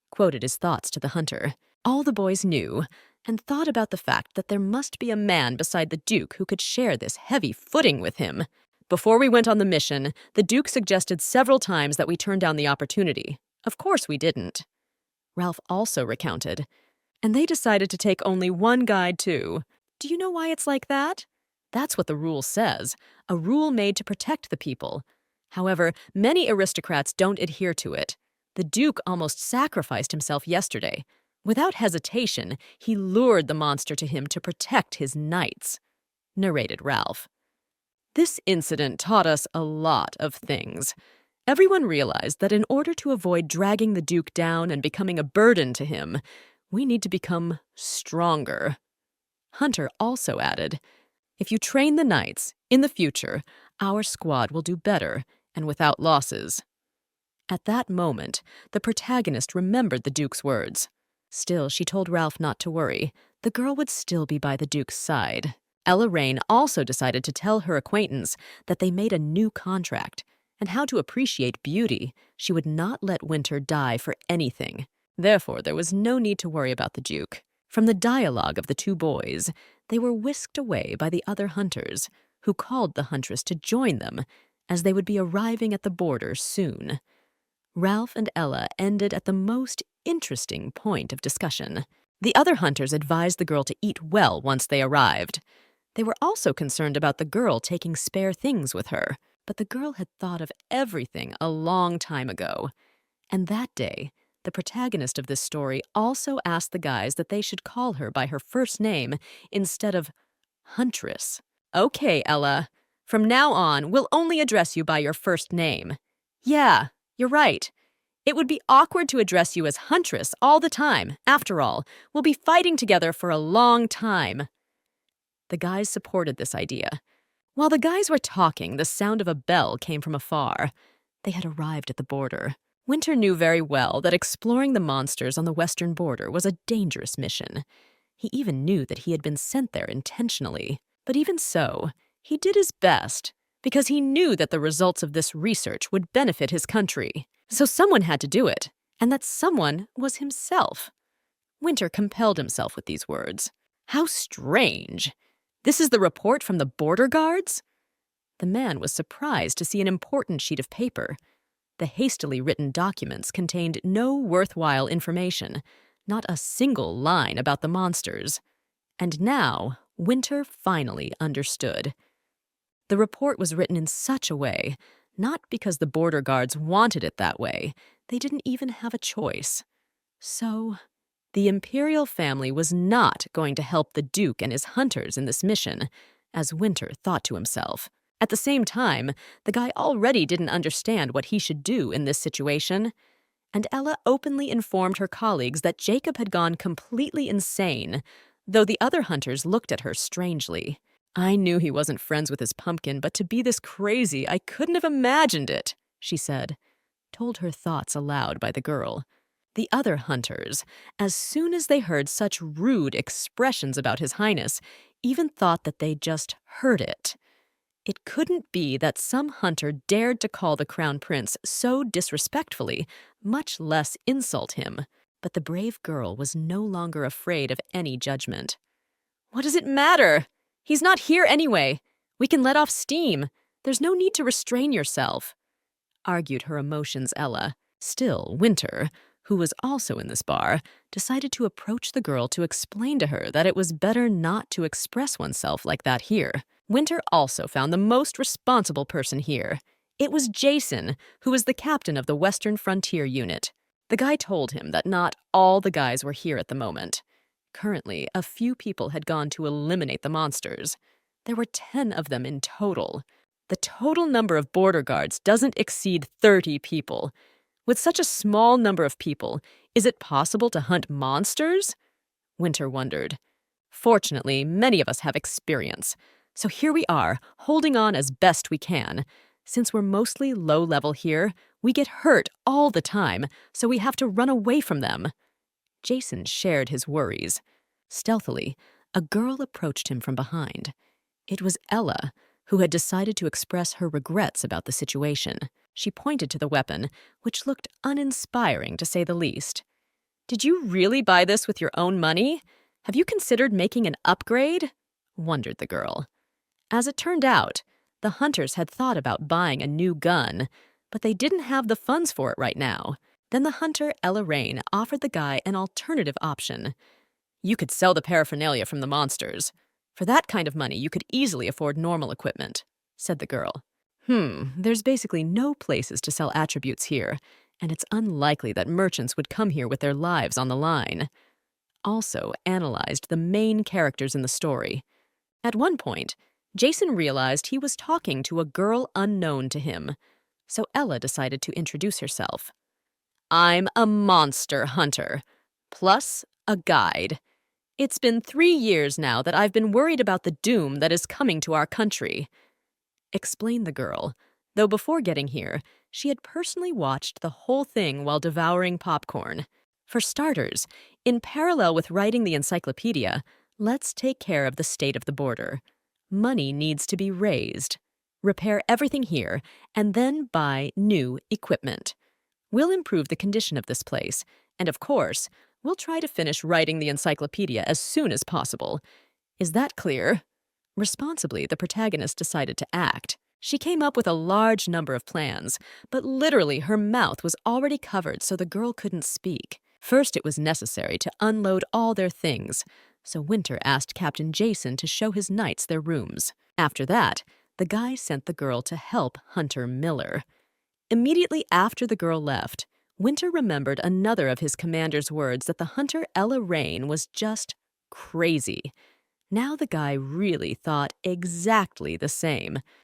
quoted his thoughts to the hunter. All the boys knew and thought about the fact that there must be a man beside the Duke who could share this heavy footing with him. Before we went on the mission, the Duke suggested several times that we turn down the opportunity. Of course we didn't. Ralph also recounted. And they decided to take only one guide, too. Do you know why it's like that? That's what the rule says, a rule made to protect the people. However, many aristocrats don't adhere to it. The Duke almost sacrificed himself yesterday. Without hesitation, he lured the monster to him to protect his knights, narrated Ralph. This incident taught us a lot of things. Everyone realized that in order to avoid dragging the Duke down and becoming a burden to him, we need to become stronger. Hunter also added, If you train the knights, in the future, our squad will do better and without losses. At that moment, the protagonist remembered the Duke's words. Still, she told Ralph not to worry. The girl would still be by the Duke's side. Ella Rain also decided to tell her acquaintance that they made a new contract, and how to appreciate beauty. She would not let Winter die for anything. Therefore, there was no need to worry about the Duke. From the dialogue of the two boys, they were whisked away by the other hunters, who called the huntress to join them, as they would be arriving at the border soon. Ralph and Ella ended at the most interesting point of discussion. The other hunters advised the girl to eat well once they arrived. They were also concerned about the girl taking spare things with her, but the girl had thought of everything a long time ago. And that day, the protagonist of this story also asked the guys that they should call her by her first name instead of Huntress. Okay, Ella. From now on, we'll only address you by your first name. Yeah, you're right. It would be awkward to address you as Huntress all the time. After all, we'll be fighting together for a long time. The guys supported this idea. While the guys were talking, the sound of a bell came from afar. They had arrived at the border. Winter knew very well that exploring the monsters on the western border was a dangerous mission. He even knew that he had been sent there intentionally. But even so, he did his best, because he knew that the results of this research would benefit his country. So someone had to do it, and that someone was himself. Winter compelled himself with these words. How strange! This is the report from the border guards? The man was surprised to see an important sheet of paper. The hastily written documents contained no worthwhile information, not a single line about the monsters. And now, Winter finally understood. The report was written in such a way, not because the border guards wanted it that way. They didn't even have a choice. So, the imperial family was not going to help the Duke and his hunters in this mission, as Winter thought to himself. At the same time, the guy already didn't understand what he should do in this situation, and Ella openly informed her colleagues that Jacob had gone completely insane, though the other hunters looked at her strangely. "I knew he wasn't friends with his pumpkin, but to be this crazy, I couldn't have imagined it," she said, told her thoughts aloud by the girl. The other hunters, as soon as they heard such rude expressions about His Highness, even thought that they'd just heard it. It couldn't be that some hunter dared to call the crown prince so disrespectfully, much less insult him. But the brave girl was no longer afraid of any judgment. "What does it matter? He's not here anyway. We can let off steam. There's no need to restrain yourself," argued her emotions Ella. Still, Winter, who was also in this bar, decided to approach the girl to explain to her that it was better not to express oneself like that here. Winter also found the most responsible person here. It was Jason, who was the captain of the Western Frontier Unit. The guy told him that not all the guys were here at the moment. Currently, a few people had gone to eliminate the monsters. There were 10 of them in total. The total number of border guards doesn't exceed 30 people. With such a small number of people, is it possible to hunt monsters? Winter wondered. Fortunately, many of us have experience. So here we are, holding on as best we can. Since we're mostly low level here, we get hurt all the time, so we have to run away from them. Jason shared his worries. Stealthily, a girl approached him from behind. It was Ella, who had decided to express her regrets about the situation. She pointed to the weapon, which looked uninspiring to say the least. "Did you really buy this with your own money? Have you considered making an upgrade?" wondered the girl. As it turned out, the hunters had thought about buying a new gun, but they didn't have the funds for it right now. Then the hunter, Ella Rain, offered the guy an alternative option. "You could sell the paraphernalia from the monsters. For that kind of money, you could easily afford normal equipment," said the girl. There's basically no places to sell attributes here, and it's unlikely that merchants would come here with their lives on the line. Also analyzed the main characters in the story. At one point, Jason realized he was talking to a girl unknown to him, so Ella decided to introduce herself. "I'm a monster hunter, plus a guide. It's been 3 years now that I've been worried about the doom that is coming to our country," explained the girl, though before getting here, she had personally watched the whole thing while devouring popcorn. For starters, in parallel with writing the encyclopedia, let's take care of the state of the border. Money needs to be raised. Repair everything here, and then buy new equipment. We'll improve the condition of this place, and of course, we'll try to finish writing the encyclopedia as soon as possible. Is that clear? Responsibly, the protagonist decided to act. She came up with a large number of plans, but literally her mouth was already covered so the girl couldn't speak. First, it was necessary to unload all their things, so Winter asked Captain Jason to show his knights their rooms. After that, the guy sent the girl to help Hunter Miller. Immediately after the girl left, Winter remembered another of his commander's words that the hunter Ella Rain was just crazy. Now the guy really thought exactly the same.